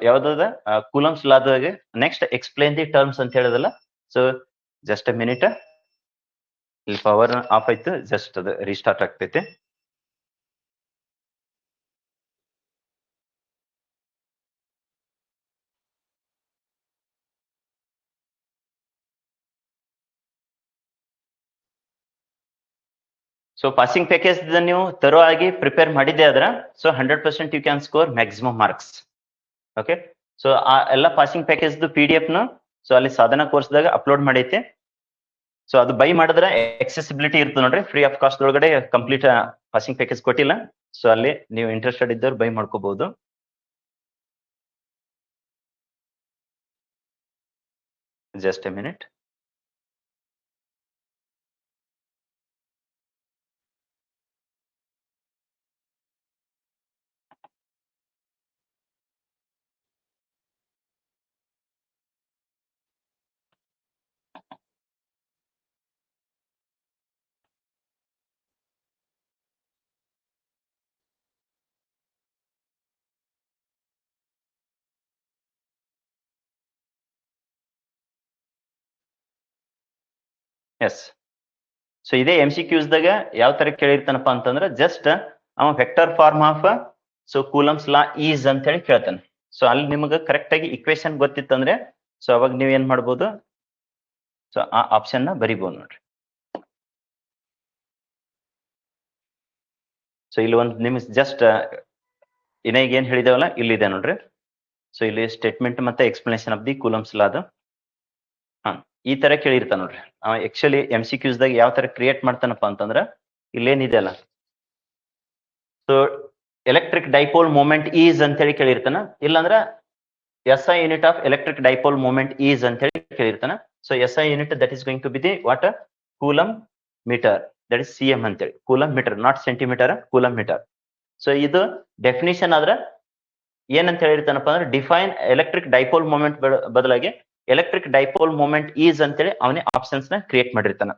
ಯಾವ್ದಾದ ಕೂಲಂಬ್ಸ್ ಲಾದಾಗೆ. ನೆಕ್ಸ್ಟ್ ಎಕ್ಸ್ಪ್ಲೇನ್ ದಿ ಟರ್ಮ್ಸ್ ಅಂತ ಹೇಳಿದಲ್ಲ. ಸೊ ಜಸ್ಟ್ ಅ ಮಿನಿಟ್, ಇಲ್ಲಿ ಪವರ್ ಆಫ್ ಆಯ್ತು, ಜಸ್ಟ್ ಅದು ರೀಸ್ಟಾರ್ಟ್ ಆಗ್ತೈತೆ. ಸೊ ಪಾಸಿಂಗ್ ಪ್ಯಾಕೇಜ್ ನೀವು ತರೋವಾಗಿ ಪ್ರಿಪೇರ್ ಮಾಡಿದ್ದೆ ಆದ್ರ so 100% you can score maximum marks. Okay, so ಆ ಎಲ್ಲ ಪಾಸಿಂಗ್ ಪ್ಯಾಕೇಜ್ PDF ನ ಸೊ ಅಲ್ಲಿ ಸಾಧನ ಕೋರ್ಸ್ದಾಗ ಅಪ್ಲೋಡ್ ಮಾಡೈತೆ. ಸೊ ಅದು ಬೈ ಮಾಡಿದ್ರೆ ಎಕ್ಸೆಸಿಬಿಲಿಟಿ ಇರ್ತದೆ ನೋಡ್ರಿ, ಫ್ರೀ ಆಫ್ ಕಾಸ್ಟ್ ಒಳಗಡೆ ಕಂಪ್ಲೀಟ್ ಪಾಸಿಂಗ್ ಪ್ಯಾಕೇಜ್ ಕೊಟ್ಟಿಲ್ಲ. ಸೊ ಅಲ್ಲಿ ನೀವು ಇಂಟ್ರೆಸ್ಟೆಡ್ ಇದ್ದವ್ರು ಬೈ ಮಾಡ್ಕೋಬಹುದು. Just a minute. Yes, so ಇದೇ MCQs ದಾಗ ಯಾವ ತರ ಕೇಳಿರ್ತಾನಪ್ಪ ಅಂತಂದ್ರೆ, ಜಸ್ಟ್ ಅವ vector form of so Coulomb's law is ಅಂತ ಹೇಳಿ ಕೇಳ್ತಾನೆ. ಸೊ ಅಲ್ಲಿ ನಿಮಗೆ ಕರೆಕ್ಟ್ ಆಗಿ ಇಕ್ವೇಶನ್ ಗೊತ್ತಿತ್ತಂದ್ರೆ ಸೊ ಅವಾಗ ನೀವ್ ಏನ್ ಮಾಡ್ಬೋದು, ಸೊ ಆ ಆಪ್ಷನ್ ನ ಬರಿಬಹುದು ನೋಡ್ರಿ. ಸೊ ಇಲ್ಲಿ ಒಂದು ನಿಮ್ಗೆ ಜಸ್ಟ್ ಈಗ ಏನ್ ಹೇಳಿದೇವಲ್ಲ ಇಲ್ಲಿದೆ ನೋಡ್ರಿ. ಸೊ ಇಲ್ಲಿ ಸ್ಟೇಟ್ಮೆಂಟ್ ಮತ್ತೆ ಎಕ್ಸ್ಪ್ಲನೇಷನ್ ಆಫ್ ದಿ ಕೂಲಂಬ್ಸ್ ಲಾ ಅದು ಈ ತರ ಕೇಳಿರ್ತಾನ ನೋಡ್ರಿ. ಆಕ್ಚುಲಿ MCQs ದಾಗ ಯಾವ ತರ ಕ್ರಿಯೇಟ್ ಮಾಡ್ತಾನಪ್ಪ ಅಂತಂದ್ರ, ಇಲ್ಲೇನಿದೆ ಅಲ್ಲ, so electric dipole moment is ಅಂತ ಹೇಳಿ ಕೇಳಿರ್ತಾನ, ಇಲ್ಲಾಂದ್ರ SI unit of electric dipole moment is ಅಂತ ಹೇಳಿ ಕೇಳಿರ್ತಾನ. So SI unit that is going to be the what, coulomb metre, that is CM ಅಂತೇಳಿ, coulomb metre, not centimetre, coulomb metre. So ಇದು definition ಆದ್ರ ಏನಂತ ಹೇಳಿರ್ತಾನಪ್ಪ ಅಂದ್ರೆ, ಡಿಫೈನ್ ಎಲೆಕ್ಟ್ರಿಕ್ ಡೈಪೋಲ್ ಮೂಮೆಂಟ್ ಬದಲಾಗಿ ಎಲೆಕ್ಟ್ರಿಕ್ ಡೈಪೋಲ್ ಮೂಮೆಂಟ್ ಈಸ್ ಅಂತೇಳಿ ಅವನೇ options ನ ಕ್ರಿಯೇಟ್ ಮಾಡಿರ್ತಾನ.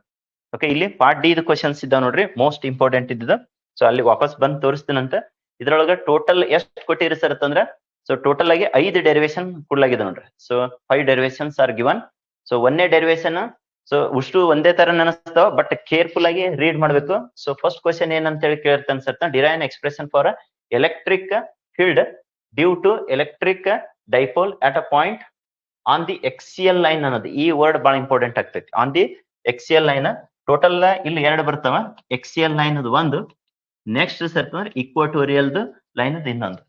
ಓಕೆ, ಇಲ್ಲಿ ಪಾರ್ಟ್ ಡಿ ಕ್ವಶನ್ಸ್ ಇದ್ದಾವ ನೋಡ್ರಿ, ಮೋಸ್ಟ್ ಇಂಪಾರ್ಟೆಂಟ್ ಇದ್ದ. ಸೊ ಅಲ್ಲಿ ವಾಪಸ್ ಬಂದು ತೋರಿಸ್ತೀನಂತ. ಇದ್ರೊಳಗ ಟೋಟಲ್ ಎಷ್ಟು ಕೊಟ್ಟಿರಿ ಸರ್ ಅಂತಂದ್ರ, ಸೊ ಟೋಟಲ್ ಆಗಿ 5 ಡೆರಿವೇಶನ್ ಕೊಡ್ಲಾಗಿದೆ ನೋಡ್ರಿ. So 5 derivations are given. So ಒಂದೇ ಡೆರಿವೇಶನ್ ಸೊ ಉಷ್ಟು ಒಂದೇ ತರ ನೆನಸ್ತಾವ, ಬಟ್ ಕೇರ್ಫುಲ್ ಆಗಿ ರೀಡ್ ಮಾಡ್ಬೇಕು. ಸೊ ಫಸ್ಟ್ ಕ್ವಶನ್ ಏನಂತ ಹೇಳಿ ಕೇಳ್ತಾನೆ sir, derive expression for electric field due to electric dipole at a point on the axial line ಅನ್ನೋದು ಈ ವರ್ಡ್ ಬಹಳ ಇಂಪಾರ್ಟೆಂಟ್ ಆಗ್ತೈತಿ. On the axial line total ಇಲ್ಲಿ 2 ಬರ್ತಾವ. ಎಕ್ಸಿಯಲ್ ಲೈನ್ ಅದು ಒಂದು, ನೆಕ್ಸ್ಟ್ ಸರ್ ಇಕ್ವಟೋರಿಯಲ್ ಲೈನ್ ಅದು ಇನ್ನೊಂದು.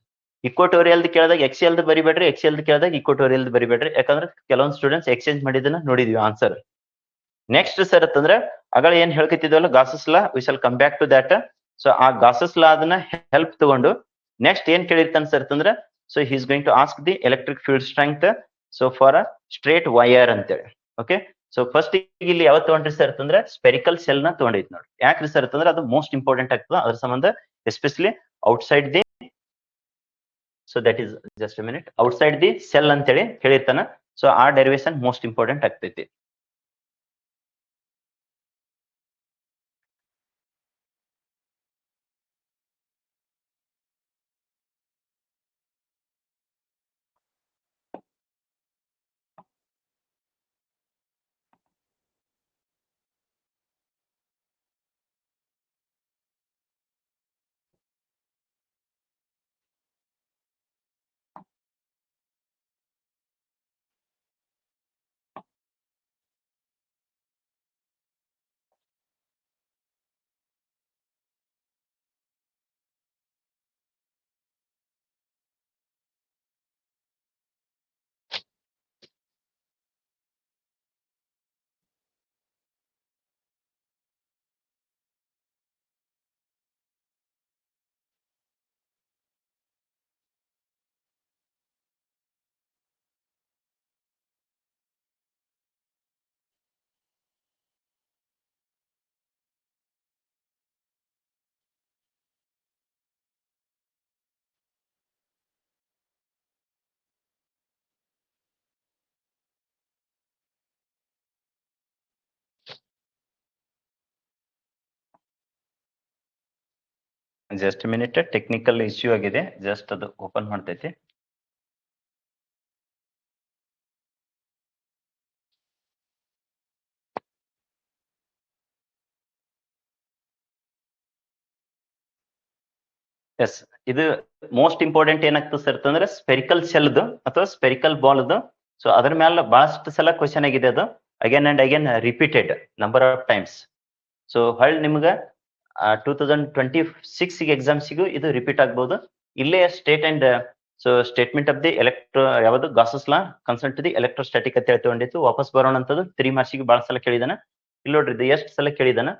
ಇಕ್ವಟೋರಿಯಲ್ ಕೇಳಿದಾಗ ಎಕ್ಸಿಯಲ್ ಬರಿಬೇಡ್ರಿ, ಎಕ್ಸಿಯಲ್ ಕೇಳಿದಾಗ ಇಕ್ವಟೋರಿಯಲ್ ಬರಿಬೇಡ್ರಿ, ಯಾಕಂದ್ರೆ ಕೆಲವೊಂದು ಸ್ಟೂಡೆಂಟ್ಸ್ ಎಕ್ಸ್ಚೇಂಜ್ ಮಾಡಿದನ್ನ ನೋಡಿದ್ವಿ ಆನ್ಸರ್. ನೆಕ್ಸ್ಟ್ ಸರ್ ಅಂತಂದ್ರೆ ಅಗಳ ಏನ್ ಹೇಳ್ತಿದ್ವಲ್ಲ Gauss's law, we shall come back to that. So ಆ ಗಾಸಸ್ ಲಾ ಅದನ್ನ ಹೆಲ್ಪ್ ತಗೊಂಡು ನೆಕ್ಸ್ಟ್ ಏನ್ ಕೇಳಿರ್ತಾನೆ ಸರ್ ಅಂತಂದ್ರೆ, so he is going to ask the electric field strength so for a straight wire ಅಂತೇಳಿ. ಓಕೆ, ಸೊ ಫಸ್ಟ್ ಇಲ್ಲಿ ಯಾವತ್ತು ತಗೊಂಡ್ರಿ ಸರ್ ಅಂತಂದ್ರೆ ಸ್ಪೆರಿಕಲ್ ಸೆಲ್ ನ ತಗೊಂಡೈತಿ ನೋಡಿ. ಯಾಕ್ರಿ ಸರ್ ಅಂತಂದ್ರೆ ಅದು ಮೋಸ್ಟ್ ಇಂಪಾರ್ಟೆಂಟ್ ಆಗ್ತದ, ಅದ್ರ ಸಂಬಂಧ especially outside the, so that is just a minute, outside the cell ಅಂತೇಳಿ ಹೇಳಿರ್ತಾನ. ಸೊ ಆ ಡೆರಿವೇಶನ್ ಮೋಸ್ಟ್ ಇಂಪಾರ್ಟೆಂಟ್ ಆಗ್ತೈತಿ. ಜಸ್ಟ್ ಮಿನಿಟ್, ಟೆಕ್ನಿಕಲ್ ಇಶ್ಯೂ ಆಗಿದೆ, ಜಸ್ಟ್ ಅದು ಓಪನ್ ಮಾಡ್ತೈತಿ. ಎಸ್, ಇದು ಮೋಸ್ಟ್ ಇಂಪಾರ್ಟೆಂಟ್ ಏನಾಗ್ತದೆ ಸರ್ ಅಂತಂದ್ರೆ ಸ್ಪೆರಿಕಲ್ ಸೆಲ್ದು ಅಥವಾ ಸ್ಪೆರಿಕಲ್ ಬಾಲ್ದು. ಸೊ ಅದ್ರ ಮೇಲೆ ಬಹಳಷ್ಟು ಸಲ ಕ್ವಶನ್ ಆಗಿದೆ ಅದು, again and again repeated number of times. So ಹೊಳ್ಳಿ ನಿಮ್ಗೆ 2026 ಎಕ್ಸಾಮ್ಸಿಗೂ ಇದು ರಿಪೀಟ್ ಆಗ್ಬಹುದು. ಇಲ್ಲೇ state and so statement of the ಯಾವುದು Gauss's law concern to the electrostatic ಅಂತ ಹೇಳಿ ತಗೊಂಡಿತ್ತು. ವಾಪಸ್ ಬರೋಣ ಅಂತದ್ದು 3 ಮಾರ್ಕ್ಸಿಗೆ ಬಹಳ ಸಲ ಕೇಳಿದಾನ. ಇಲ್ಲಿ ನೋಡ್ರಿ ಇದು ಎಷ್ಟು ಸಲ ಕೇಳಿದಾನ,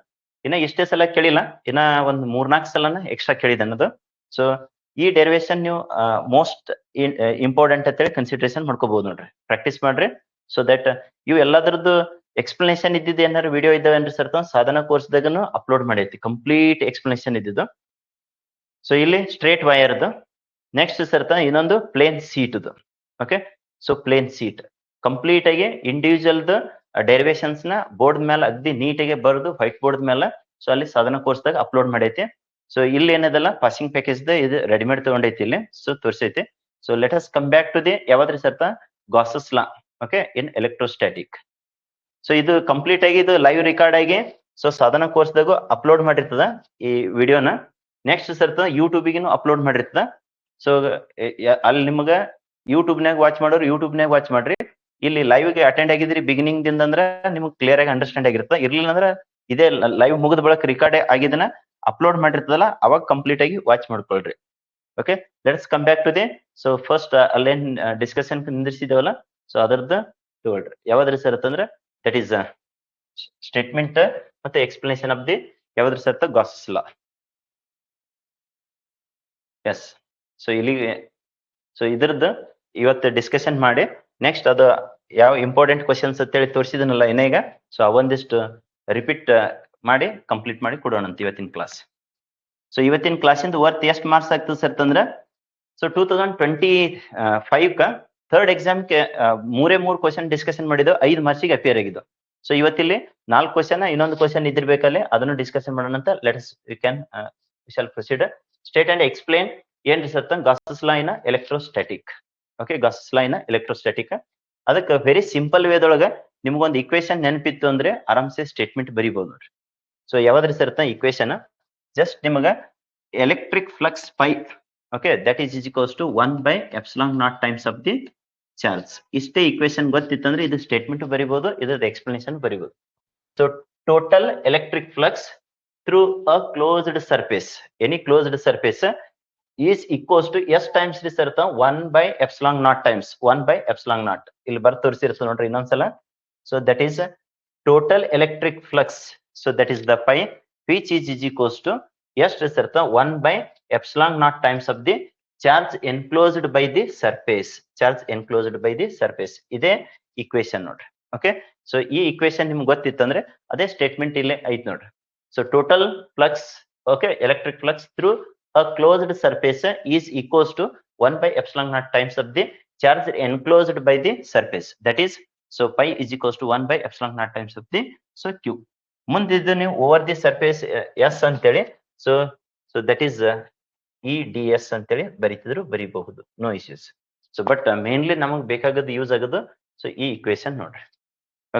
ಇನ್ನ ಇಷ್ಟೇ ಸಲ ಕೇಳಿಲ್ಲ, ಇನ್ನ ಒಂದ್ 3-4 ಸಲನ ಎಕ್ಸ್ಟ್ರಾ ಕೇಳಿದಾನ ಅದು. ಸೊ ಈ ಡೆರಿವೇಶನ್ ನೀವು ಮೋಸ್ಟ್ ಇಂಪಾರ್ಟೆಂಟ್ ಅಂತೇಳಿ ಕನ್ಸಿಡರೇಷನ್ ಮಾಡ್ಕೋಬಹುದು ನೋಡ್ರಿ, ಪ್ರಾಕ್ಟೀಸ್ ಮಾಡ್ರಿ. ಸೊ ದಟ್ ಇವು ಎಲ್ಲದರದ್ದು ಎಕ್ಸ್ಪ್ಲನೇಷನ್ ಇದ್ದಿದ್ದು ಏನಾದ್ರು ವಿಡಿಯೋ ಇದ್ದಾವೇನ್ರಿ ಸರ್ ಸಾಧನ ಕೋರ್ಸ್ದಾಗನು ಅಪ್ಲೋಡ್ ಮಾಡೈತಿ, ಕಂಪ್ಲೀಟ್ ಎಕ್ಸ್ಪ್ಲನೇಷನ್ ಇದ್ದಿದ್ದು. ಸೊ ಇಲ್ಲಿ ಸ್ಟ್ರೇಟ್ ವೈರ್ದು, ನೆಕ್ಸ್ಟ್ ಸರ್ ಇನ್ನೊಂದು ಪ್ಲೇನ್ ಸೀಟ್ದು. Okay, so plane sheet complete ಆಗಿ ಇಂಡಿವಿಜುವಲ್ದು ಡೆರಿವೇಶನ್ಸ್ ನ ಬೋರ್ಡ್ ಮೇಲೆ ಅಗ್ದಿ ನೀಟಾಗಿ ಬರೆದು ವೈಟ್ ಬೋರ್ಡ್ ಮೇಲೆ ಸೊ ಅಲ್ಲಿ ಸಾಧನ ಕೋರ್ಸ್ದಾಗ ಅಪ್ಲೋಡ್ ಮಾಡೈತಿ. ಸೊ ಇಲ್ಲಿ ಏನದಲ್ಲ ಪಾಸಿಂಗ್ ಪ್ಯಾಕೇಜ್ ಇದು ರೆಡಿಮೇಡ್ ತಗೊಂಡೈತಿ ಇಲ್ಲಿ, ಸೊ ತೋರಿಸೈತಿ. So let us come back to the ಯಾವ್ದ್ರಿ sir Gauss's law, okay, in electrostatic. So ಇದು ಕಂಪ್ಲೀಟ್ ಆಗಿ ಇದು ಲೈವ್ ರೆಕಾರ್ಡ್ ಆಗಿ ಸೊ ಸಾಧನ ಕೋರ್ಸ್ದಾಗೂ ಅಪ್ಲೋಡ್ ಮಾಡಿರ್ತದ ಈ ವಿಡಿಯೋನ. ನೆಕ್ಸ್ಟ್ ಸರ್ ಯೂಟ್ಯೂಬಿಗೂ ಅಪ್ಲೋಡ್ ಮಾಡಿರ್ತದ. ಸೊ ಅಲ್ಲಿ ನಿಮ್ಗ ಯೂಟ್ಯೂಬ್ನಾಗ ವಾಚ್ ಮಾಡೋರು ಯೂಟ್ಯೂಬ್ನಾಗ ವಾಚ್ ಮಾಡ್ರಿ. ಇಲ್ಲಿ ಲೈವ್ ಗೆ ಅಟೆಂಡ್ ಆಗಿದ್ರಿ ಬಿಗಿನಿಂಗ್ ದಿಂದ ಅಂದ್ರ ನಿಮ್ಗೆ ಕ್ಲಿಯರ್ ಆಗಿ ಅಂಡರ್ಸ್ಟ್ಯಾಂಡ್ ಆಗಿರುತ್ತೆ. ಇರ್ಲಿಲ್ಲ ಅಂದ್ರೆ ಇದೇ ಲೈವ್ ಮುಗಿದ ಬಳಕ ರಿಕಾರ್ಡ್ ಆಗಿದ್ದನ್ನ ಅಪ್ಲೋಡ್ ಮಾಡಿರ್ತದಲ್ಲ ಅವಾಗ ಕಂಪ್ಲೀಟ್ ಆಗಿ ವಾಚ್ ಮಾಡ್ಕೊಳ್ರಿ. Okay, let's come back to the so first ಅಲ್ಲೇನ್ ಡಿಸ್ಕಷನ್ ನಿಂದಿರ್ಸಿದೇವಲ್ಲ ಸೊ ಅದರದ್ದು ತಗೊಳ್ರಿ. ಯಾವ್ದ್ರಿ ಸರ್ ಅಂತಂದ್ರೆ ದಟ್ ಈಸ್ ಸ್ಟೇಟ್ಮೆಂಟ್ ಮತ್ತೆ ಎಕ್ಸ್ಪ್ಲನೇಷನ್ ಆಫ್ ದಿ ಯಾವ್ದ್ರಿ sir Gauss's law. Yes, so ಇಲ್ಲಿಗೆ ಸೊ ಇದ್ರದ್ದು ಇವತ್ತು ಡಿಸ್ಕಷನ್ ಮಾಡಿ ನೆಕ್ಸ್ಟ್ ಅದು ಯಾವ ಇಂಪಾರ್ಟೆಂಟ್ ಕ್ವಶನ್ಸ್ ಅಂತೇಳಿ ತೋರಿಸಿದನಲ್ಲ ಇನ್ನೀಗ, ಸೊ ಅವೊಂದಿಷ್ಟು ರಿಪೀಟ್ ಮಾಡಿ ಕಂಪ್ಲೀಟ್ ಮಾಡಿ ಕೊಡೋಣ ಅಂತ ಇವತ್ತಿನ ಕ್ಲಾಸ್. ಸೊ ಇವತ್ತಿನ ಕ್ಲಾಸಿಂದ ವರ್ತ್ ಎಷ್ಟು ಮಾರ್ಕ್ಸ್ ಆಗ್ತದೆ ಸರ್ ಅಂತಂದ್ರೆ ಸೊ 2025 ಥರ್ಡ್ ಎಕ್ಸಾಮ್ಗೆ 3 ಕ್ವಶನ್ ಡಿಸ್ಕಷನ್ ಮಾಡಿದ್ದು 5 ಮಾರ್ಕ್ಸಿಗೆ ಅಪಿಯರ್ ಆಗಿದ್ದು. ಸೊ ಇವತ್ತಿಲ್ಲಿ 4 ಕ್ವಶನ್ ಇನ್ನೊಂದು ಕ್ವಶನ್ ಇದ್ದಿರ್ಬೇಕಲ್ಲಿ ಅದನ್ನು ಡಿಸ್ಕಷನ್ ಮಾಡೋಣ ಅಂತ. Let's we shall proceed. State and explain ಏನ್ರಿ sir Gauss's law in electrostatic. Okay, Gauss's law in electrostatic ಅದಕ್ಕೆ ವೆರಿ ಸಿಂಪಲ್ ವೇದೊಳಗ ನಿಮ್ಗೊಂದು ಇಕ್ವೇಶನ್ ನೆನಪಿತ್ತು ಅಂದ್ರೆ ಆರಾಮ್ಸೆ ಸ್ಟೇಟ್ಮೆಂಟ್ ಬರಿಬಹುದು ನೋಡ್ರಿ. ಸೊ ಯಾವ್ದ್ರಿ ಸರ್ ಇಕ್ವೇಶನ್ ಜಸ್ಟ್ ನಿಮಗ electric flux phi, okay, that is equals to 1/ε0 times of the charge. ಇಷ್ಟೇ ಇಕ್ವೇಶನ್ ಗೊತ್ತಿತ್ತಂದ್ರೆ ಇದು ಸ್ಟೇಟ್ಮೆಂಟ್ ಬರಿಬಹುದು, ಇದ್ರದ್ದು ಎಕ್ಸ್ಪ್ಲನೇಷನ್ ಬರಿಬಹುದು. So total electric flux through a closed surface, any closed surface is equals to ಎಸ್ times ರಿ sir 1/ε0 times 1/ε0. ಇಲ್ಲಿ ಬರ್ದು ತೋರಿಸಿರ್ತದೆ ನೋಡ್ರಿ ಇನ್ನೊಂದ್ಸಲ. So that is total electric flux, so that is the phi which is equals to ಎಷ್ಟು sir 1/ε0 times of the charge enclosed by the surface. Charge enclosed by the surface ಇದೇ equation ನೋಡ್ರಿ. Okay, so ಈ equation ನಿಮ್ಗೆ ಗೊತ್ತಿತ್ತಂದ್ರೆ ಅದೇ statement ಇಲ್ಲೇ ಐತ್ ನೋಡ್ರಿ. So total flux, okay, electric flux through a closed surface is equals to 1/ε0 times of the charge enclosed by the surface. That is, so pi is equals to 1/ε0 times of the so q. ಮುಂದಿದ್ದು ನೀವು over the surface s ಅಂತೇಳಿ so that is E D S ಅಂತೇಳಿ ಬರೀತಿದ್ರು ಬರೀಬಹುದು, no issues. So but mainly ನಮಗ್ ಬೇಕಾಗದ್ದು use ಆಗೋದು so ಈ ಇಕ್ವೇಶನ್ ನೋಡ್ರಿ.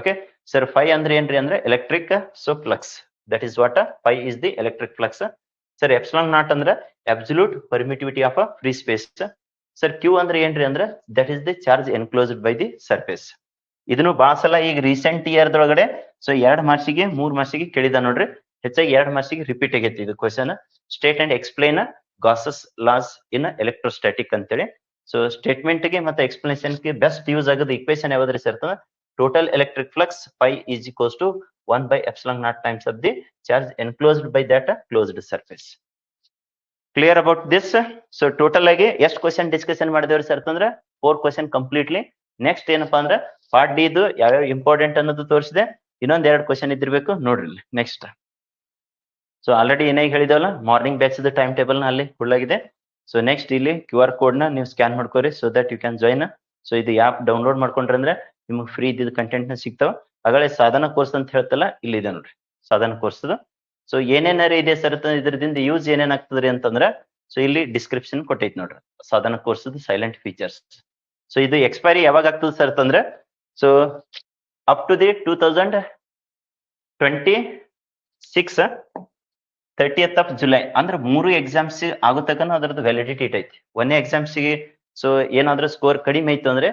ಓಕೆ ಸರ್, ಫೈ ಅಂದ್ರೆ ಏನ್ರಿ ಅಂದ್ರೆ electric so flux, that is what phi is the electric flux. Sir ε0 ಅಂದ್ರೆ absolute permittivity of a free space. Sir Q ಅಂದ್ರೆ ಏನ್ರಿ ಅಂದ್ರೆ that is the charge enclosed by the surface. ಇದನ್ನು ಬಹಳ ಸಲ ಈಗ ರೀಸೆಂಟ್ ಇಯರ್ ದೊಳಗಡೆ ಸೊ 2 ಮಾರ್ಕ್ಸಿಗೆ 3 ಮಾರ್ಕ್ಸಿಗೆ ಕೇಳಿದ ನೋಡ್ರಿ. ಹೆಚ್ಚಾಗಿ 2 ಮಾರ್ಕ್ಸಿಗೆ ರಿಪೀಟ್ ಆಗೈತಿ ಇದು question. State and explain Gauss's laws in electrostatic ಅಂತೇಳಿ. ಸೊ ಸ್ಟೇಟ್ಮೆಂಟ್ ಗೆ ಮತ್ತೆ ಎಕ್ಸ್ಪ್ಲನೇಷನ್ ಗೆ ಬೆಸ್ಟ್ ಯೂಸ್ ಆಗೋದು ಇಕ್ವೇಶನ್ ಯಾವ್ದ್ರಿ sir total electric flux phi is equals to 1/ε0 times of the charge enclosed by that closed surface. Clear about this? So total ಆಗಿ ಎಷ್ಟು question discussion ಮಾಡಿದೇವ್ರಿ sir ಅಂದ್ರೆ 4 question completely. Next ಏನಪ್ಪಾ ಅಂದ್ರೆ part D ಇದು ಯಾವ್ಯಾವ important ಅನ್ನೋದು ತೋರಿಸಿದೆ. ಇನ್ನೊಂದ್ 2 ಕ್ವಶನ್ ಇದ್ದಿರ್ಬೇಕು ನೋಡ್ರಿ ನೆಕ್ಸ್ಟ್. ಸೊ ಆಲ್ರೆಡಿ ಏನಾಗಿ ಹೇಳಿದೇವಲ್ಲ ಮಾರ್ನಿಂಗ್ ಬ್ಯಾಚ್ ಟೈಮ್ ಟೇಬಲ್ ನ ಅಲ್ಲಿ ಫುಲ್ ಆಗಿದೆ. ಸೊ ನೆಕ್ಸ್ಟ್ ಇಲ್ಲಿ QR ಕೋಡ್ ನ ನೀವು ಸ್ಕ್ಯಾನ್ ಮಾಡ್ಕೋರಿ so that you can join. So ಇದು ಆಪ್ ಡೌನ್ಲೋಡ್ ಮಾಡ್ಕೊಂಡ್ರೆ ಅಂದ್ರೆ ನಿಮ್ಗೆ ಫ್ರೀ ಇದ್ದಿದ್ದು ಕಂಟೆಂಟ್ ನ ಸಿಗ್ತಾವ. ಹಾಗಾದ್ರೆ ಸಾಧನ ಕೋರ್ಸ್ ಅಂತ ಹೇಳ್ತಲ್ಲ ಇಲ್ಲಿ ಇದೆ ನೋಡ್ರಿ ಸಾಧನ ಕೋರ್ಸ್. ಸೊ ಏನೇನಾರು ಇದೆ ಸರ್ ಇದ್ರದಿಂದ ಯೂಸ್ ಏನೇನಾಗ್ತದ್ರಿ ಅಂತಂದ್ರ ಸೊ ಇಲ್ಲಿ ಡಿಸ್ಕ್ರಿಪ್ಷನ್ ಕೊಟ್ಟೈತಿ ನೋಡ್ರಿ Sadhana course silent features. So ಇದು ಎಕ್ಸ್ಪೈರಿ ಯಾವಾಗ ಆಗ್ತದೆ ಸರ್ ಅಂತಂದ್ರೆ so up to the 2026 30th of July ಅಂದ್ರೆ 3 ಎಕ್ಸಾಮ್ಸ್ ಆಗೋ ತನಕ ಅದರದ್ದು ವ್ಯಾಲಿಡಿಟಿ ಐತಿ. ಒಂದೇ ಎಕ್ಸಾಮ್ಸ್ಗೆ ಸೊ ಏನಾದ್ರೂ ಸ್ಕೋರ್ ಕಡಿಮೆ ಐತು ಅಂದ್ರೆ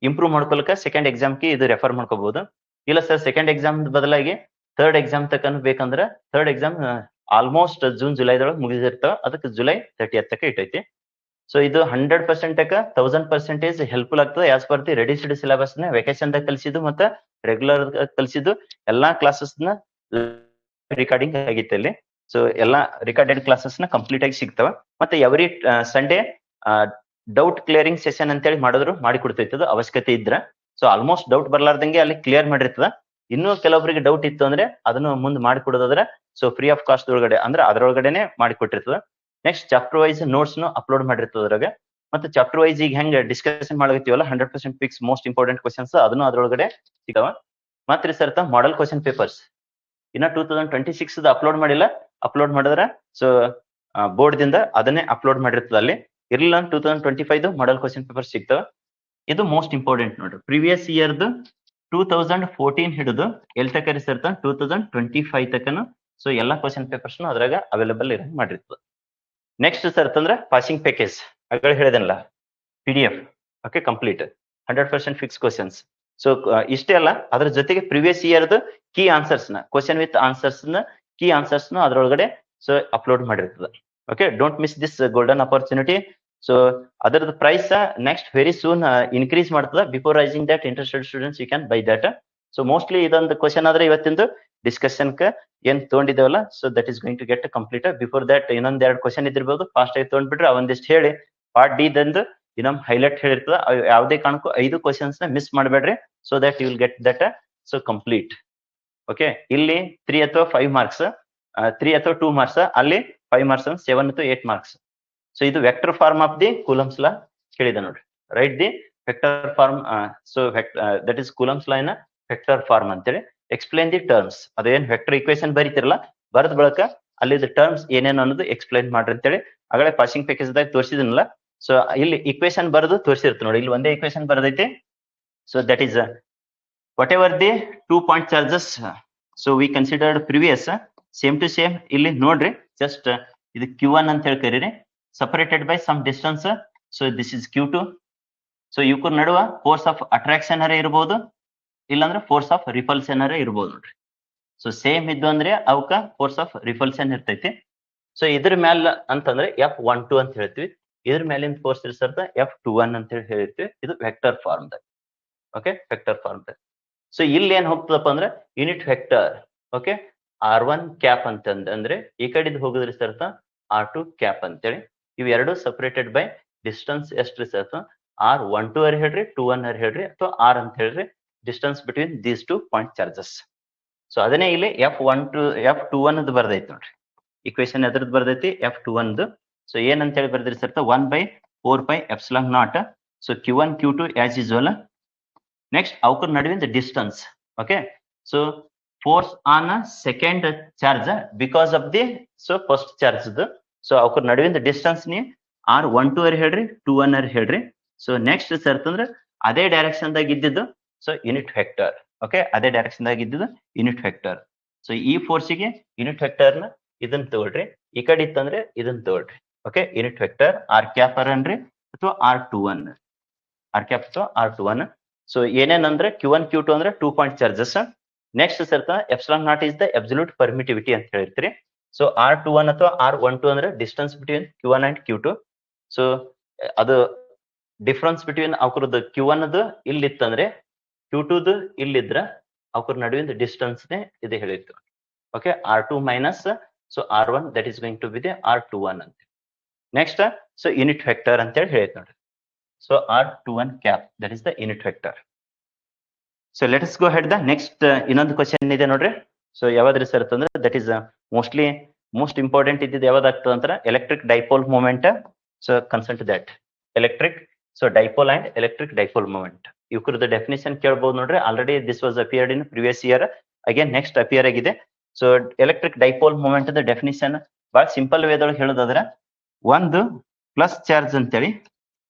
ಇಂಪ್ರೂವ್ ಮಾಡ್ಕೊಳಕ ಸೆಕೆಂಡ್ ಎಕ್ಸಾಮ್ಗೆ ಇದು ರೆಫರ್ ಮಾಡ್ಕೋಬಹುದು. ಇಲ್ಲ ಸರ್ ಸೆಕೆಂಡ್ ಎಕ್ಸಾಮ್ ಬದಲಾಗಿ ಥರ್ಡ್ ಎಕ್ಸಾಮ್ ತನಕ ಬೇಕಂದ್ರೆ ಥರ್ಡ್ ಎಕ್ಸಾಮ್ ಆಲ್ಮೋಸ್ಟ್ ಜೂನ್ ಜುಲೈದೊಳಗೆ ಮುಗಿದಿರ್ತಾವ, ಅದಕ್ಕೆ ಜುಲೈ 30th ತನಕ ಇಟ್ಟೈತಿ. ಸೊ ಇದು 100% ತನಕ 1000% ಹೆಲ್ಪ್ಫುಲ್ ಆಗ್ತದೆ. As per the reduced syllabus ನ ವೆಕೇಶನ್ ದಾಗ ಕಲಿಸಿದ್ದು ಮತ್ತೆ ರೆಗ್ಯುಲರ್ ಕಲಿಸಿದ್ದು ಎಲ್ಲಾ ಕ್ಲಾಸಸ್ ನ ರಿಕಾರ್ಡಿಂಗ್ ಆಗಿತ್ತು ಇಲ್ಲಿ. ಸೊ ಎಲ್ಲಾ ರಿಕಾರ್ಡೆಡ್ ಕ್ಲಾಸಸ್ ನ ಕಂಪ್ಲೀಟ್ ಆಗಿ ಸಿಗ್ತಾವ. ಮತ್ತೆ every Sunday doubt clearing session ಅಂತೇಳಿ ಮಾಡಿದ್ರು ಮಾಡಿ ಕೊಡ್ತೈತದ ಅವಶ್ಯಕತೆ ಇದ್ರ. ಸೊ ಆಲ್ಮೋಸ್ಟ್ ಡೌಟ್ ಬರ್ಲಾರ್ದಂಗೆ ಅಲ್ಲಿ ಕ್ಲಿಯರ್ ಮಾಡಿರ್ತದ. ಇನ್ನೂ ಕೆಲವೊಬ್ಬರಿಗೆ ಡೌಟ್ ಇತ್ತು ಅಂದ್ರೆ ಅದನ್ನು ಮುಂದೆ ಮಾಡಿಕೊಡೋದಾದ್ರೆ ಸೊ ಫ್ರೀ ಆಫ್ ಕಾಸ್ಟ್ ಒಳಗಡೆ ಅಂದ್ರೆ ಅದರೊಳಗಡೆನೆ ಮಾಡಿಕೊಟ್ಟಿರ್ತದ. ನೆಕ್ಸ್ಟ್ ಚಾಪ್ಟರ್ ವೈಸ್ ನೋಟ್ಸ್ ನು ಅಪ್ಲೋಡ್ ಮಾಡಿರ್ತದ ಅದ್ರಾಗ. ಮತ್ತೆ ಚಾಪ್ಟರ್ ವೈಸ್ ಈಗ ಹೆಂಗ್ ಡಿಸ್ಕಷನ್ ಮಾಡಕತ್ತೀವಲ್ಲ 100% ಫಿಕ್ಸ್ ಮೋಸ್ಟ್ ಇಂಪಾರ್ಟೆಂಟ್ ಕ್ವಶನ್ಸ್ ಅದನ್ನು ಅದ್ರೊಳಗಡೆ ಸಿಗ್ತಾವ. ಮತ್ತೆ ಸರ್ ಮಾಡೆಲ್ ಕ್ವಶನ್ ಪೇಪರ್ಸ್ ಇನ್ನ 2026 ಅಪ್ಲೋಡ್ ಮಾಡಿಲ್ಲ. ಅಪ್ಲೋಡ್ ಮಾಡಿದ್ರೆ ಸೊ ಬೋರ್ಡ್ ದಿಂದ ಅದನ್ನೇ ಅಪ್ಲೋಡ್ ಮಾಡಿರ್ತದ ಅಲ್ಲಿ. ಇರ್ಲಿಲ್ಲ 2025 ಮಾಡೆಲ್ ಕ್ವಶನ್ ಪೇಪರ್ ಸಿಗ್ತಾವ. ಇದು ಮೋಸ್ಟ್ ಇಂಪಾರ್ಟೆಂಟ್ ನೋಡ್ರಿ. ಪ್ರೀವಿಯಸ್ ಇಯರ್ದು 2014 ಹಿಡಿದು ಎಲ್ ತಕ ಸರ್ 2025 ತಕನು ಸೊ ಎಲ್ಲಾ ಕ್ವಶನ್ ಪೇಪರ್ಸ್ ಅದ್ರಾಗ ಅವೈಲೇಬಲ್ ಇರಂಗ್ ಮಾಡಿರ್ತದ. ನೆಕ್ಸ್ಟ್ ಸರ್ ಅಂದ್ರೆ ಪಾಸಿಂಗ್ ಪ್ಯಾಕೇಜ್ ಅಗಳ ಹೇಳಿದನಲ್ಲ PDF okay complete 100% fix questions. So ಇಷ್ಟೇ ಅಲ್ಲ ಅದ್ರ ಜೊತೆಗೆ ಪ್ರೀವಿಯಸ್ ಇಯರ್ದು ಕೀ ಆನ್ಸರ್ಸ್ ನ ಕ್ವಶನ್ ವಿತ್ ಆನ್ಸರ್ಸ್ ನ ಕೀ ಆನ್ಸರ್ಸ್ ನ ಅದ್ರೊಳಗಡೆ ಸೊ ಅಪ್ಲೋಡ್ ಮಾಡಿರ್ತದ. Okay don't miss this golden opportunity. So ಅದರದ್ದು price next very soon increase ಮಾಡ್ತದ. Before raising that interested students you can buy that. So mostly ಇದೊಂದು question ಆದ್ರೆ ಇವತ್ತಿಂದು discussion ಏನ್ ತಗೊಂಡಿದ್ದೇವಲ್ಲ so that is going to get complete. Before that ಇನ್ನೊಂದ್ 2 question ಇದಿರ್ಬೋದು fast ಆಗಿ ತಗೊಂಡ್ಬಿಟ್ರೆ ಅವೊಂದಿಷ್ಟು ಹೇಳಿ ಪಾರ್ಟ್ ಡಿ ದಂದು ಇನ್ನೊಂದು ಹೈಲೈಟ್ ಹೇಳಿರ್ತದ. ಯಾವುದೇ ಕಾರಣಕ್ಕೂ 5 ಕ್ವಶನ್ಸ್ ನ ಮಿಸ್ ಮಾಡಬೇಡ್ರಿ. So that you will get that so complete. Okay ಇಲ್ಲಿ 3 ಅಥವಾ 5 ಮಾರ್ಕ್ಸ್ 3 ಅಥವಾ 2 ಮಾರ್ಕ್ಸ್ ಅಲ್ಲಿ 5 ಮಾರ್ಕ್ಸ್ 7 to 8 ಮಾರ್ಕ್ಸ್. ಸೊ ಇದು vector form of the Coulomb's law ಹೇಳಿದ ನೋಡ್ರಿ. Write the vector form. So that is Coulomb's law in vector form ಅಂತೇಳಿ explain the terms. ಅದೇನ್ vector equation ಬರೀತಿರಲ್ಲ ಬರೆದ ಬಳಕ ಅಲ್ಲಿ ಟರ್ಮ್ಸ್ ಏನೇನು ಅನ್ನೋದು ಎಕ್ಸ್ಪ್ಲೈನ್ ಮಾಡ್ರಿ ಅಂತೇಳಿ ಆಗಲೇ ಪಾಸಿಂಗ್ ಪ್ಯಾಕೇಜ್ ದಾಗ ತೋರಿಸಿದನಲ್ಲ. ಸೊ ಇಲ್ಲಿ ಇಕ್ವೇಶನ್ ಬರೆದು ತೋರಿಸಿರ್ತ ನೋಡಿ. ಇಲ್ಲಿ ಒಂದೇ ಇಕ್ವೇಶನ್ ಬರೆದೈತಿ. So that is whatever the 2 point charges so we considered previous same to same ಇಲ್ಲಿ ನೋಡ್ರಿ. ಜಸ್ಟ್ ಇದು Q1 ಅಂತ ಹೇಳಿ ಕರೀರಿ separated by some distance. So this is Q2. So ಇವಕ್ಕೂ ನಡುವ ಫೋರ್ಸ್ ಆಫ್ ಅಟ್ರಾಕ್ಷನ್ ಅರೇ ಇರಬಹುದು, ಇಲ್ಲಾಂದ್ರೆ ಫೋರ್ಸ್ ಆಫ್ ರಿಪಲ್ಷನ್ ಅರೇ ಇರಬಹುದು ನೋಡ್ರಿ. ಸೊ ಸೇಮ್ ಇದ್ದು ಅಂದ್ರೆ ಅವಕ್ಕ ಫೋರ್ಸ್ ಆಫ್ ರಿಪಲ್ಷನ್ ಇರ್ತೈತಿ. ಸೊ ಇದ್ರ ಮ್ಯಾಲ ಅಂತಂದ್ರೆ F12 ಅಂತ ಹೇಳ್ತೀವಿ. ಇದ್ರ ಮೇಲಿನ ಫೋರ್ಸ್ ಇರ್ತದ F21 ಅಂತ ಹೇಳಿ ಹೇಳ್ತೀವಿ. ಇದು ವೆಕ್ಟರ್ ಫಾರ್ಮ್ ದಾಗ. ಓಕೆ ವೆಕ್ಟರ್ ಫಾರ್ಮ್ ದಾಗ. ಸೊ ಇಲ್ಲಿ ಏನ್ ಹೋಗ್ತದಪ್ಪ ಅಂದ್ರೆ unit vector. Okay R1 cap ಅಂತಂದ್ರೆ ಈ ಕಡೆದು ಹೋಗಿದ್ರಿ ಸರ್ತ R2 ಕ್ಯಾಪ್ ಅಂತೇಳಿ. ಇವೆರಡು ಸಪರೇಟೆಡ್ ಬೈ ಡಿಸ್ಟೆನ್ಸ್ ಎಷ್ಟ್ರಿ ಸರ್ತ R12 ಅರ್ ಹೇಳ್ರಿ 21 ಅರ್ ಹೇಳ್ರಿ ಅಥವಾ R ಅಂತ ಹೇಳ್ರಿ distance between these 2 point charges. So ಅದನ್ನೇ ಇಲ್ಲಿ F21 ಬರ್ದೈತಿ ನೋಡ್ರಿ. Equation ಎದ್ರದ್ದು ಬರ್ದೈತಿ F21. ಸೊ ಏನಂತ ಹೇಳಿ ಬರ್ದಿರಿ ಸರ್ತ 1/4πε0. ಸೊ Q1 Q2 as usual. Next ಅವಕರ ನಡುವಿನ distance. Okay so force on second charge because of the so first charge. So ಅವಕರ ನಡುವಿನ ಡಿಸ್ಟೆನ್ಸ್ ನೀ R12 ಅರ್ ಹೇಳ್ರಿ 21 ಅರ್ ಹೇಳ್ರಿ. ಸೊ ನೆಕ್ಸ್ಟ್ ಸರ್ತ ಅದೇ ಡೈರೆಕ್ಷನ್ ದಾಗ ಇದ್ದಿದ್ದು ಸೊ ಯೂನಿಟ್ ವೆಕ್ಟರ್. ಓಕೆ ಅದೇ ಡೈರೆಕ್ಷನ್ ದಾಗ ಇದ್ದಿದ್ದು ಯೂನಿಟ್ ವೆಕ್ಟರ್. ಸೊ ಈ ಫೋರ್ಸಿಗೆ ಯೂನಿಟ್ ವೆಕ್ಟರ್ ನ ಇದನ್ನ ತಗೊಳ್ರಿ. ಈ ಕಡೆ ಇತ್ತಂದ್ರೆ ಇದನ್ನ ತಗೊಳ್ರಿ. Okay unit vector R cap ಅನ್ರಿ ಅಥವಾ R21 R ಕ್ಯಾಪ್ ಅಥವಾ R21. ಸೊ ಏನೇನಂದ್ರೆ Q1 Q2 ಅಂದ್ರೆ 2 ಪಾಯಿಂಟ್ ಚಾರ್ಜಸ್. ನೆಕ್ಸ್ಟ್ ಸರ್ತ ε0 ಇಸ್ ದ ಅಬ್ಸಲ್ಯೂಟ್ ಪರ್ಮಿಟಿವಿಟಿ ಅಂತ ಹೇಳಿರ್ತೀರಿ. ಸೊ R21 ಅಥವಾ R12 ಅಂದ್ರೆ distance between Q1 and Q2. So ಅದು ಡಿಫ್ರೆನ್ಸ್ ಬಿಟ್ವೀನ್ ಅವಕರದ್ದು Q1 ಇಲ್ಲಿತ್ತಂದ್ರೆ Q2 ಇಲ್ಲಿದ್ರ ಅವಕರ ನಡುವಿನ ಡಿಸ್ಟೆನ್ಸ್ ನೇ ಇದು ಹೇಳಿತ್ತು. Okay R2 minus so R1 that is going to be the R21 ಅಂತ. ನೆಕ್ಸ್ಟ್ ಸೊ ಯೂನಿಟ್ ವೆಕ್ಟರ್ ಅಂತ ಹೇಳಿ ಹೇಳ್ತೀವಿ ನೋಡ್ರಿ. So R21 cap that is the unit vector. So let us go head the next ಇನ್ನೊಂದು ಕ್ವಶನ್ ಇದೆ ನೋಡ್ರಿ. So ಯಾವ್ದ್ರಿ ಸರ್ ಅಂತಂದ್ರೆ that is mostly most important ಇದ್ದಿದ್ದು ಯಾವ್ದಾಗ್ತದೆ ಅಂತ electric dipole moment. So concern to that electric so dipole and electric dipole moment ಇವಕ್ರದ್ದು ಡೆಫಿನೇಷನ್ ಕೇಳಬಹುದು ನೋಡ್ರಿ. Already this was appeared in previous year. Again next appear ಆಗಿದೆ. So electric dipole moment definition ಬಹಳ simple ವೇದೊಳಗೆ ಹೇಳೋದಾದ್ರೆ ಒಂದು plus charge ಅಂತೇಳಿ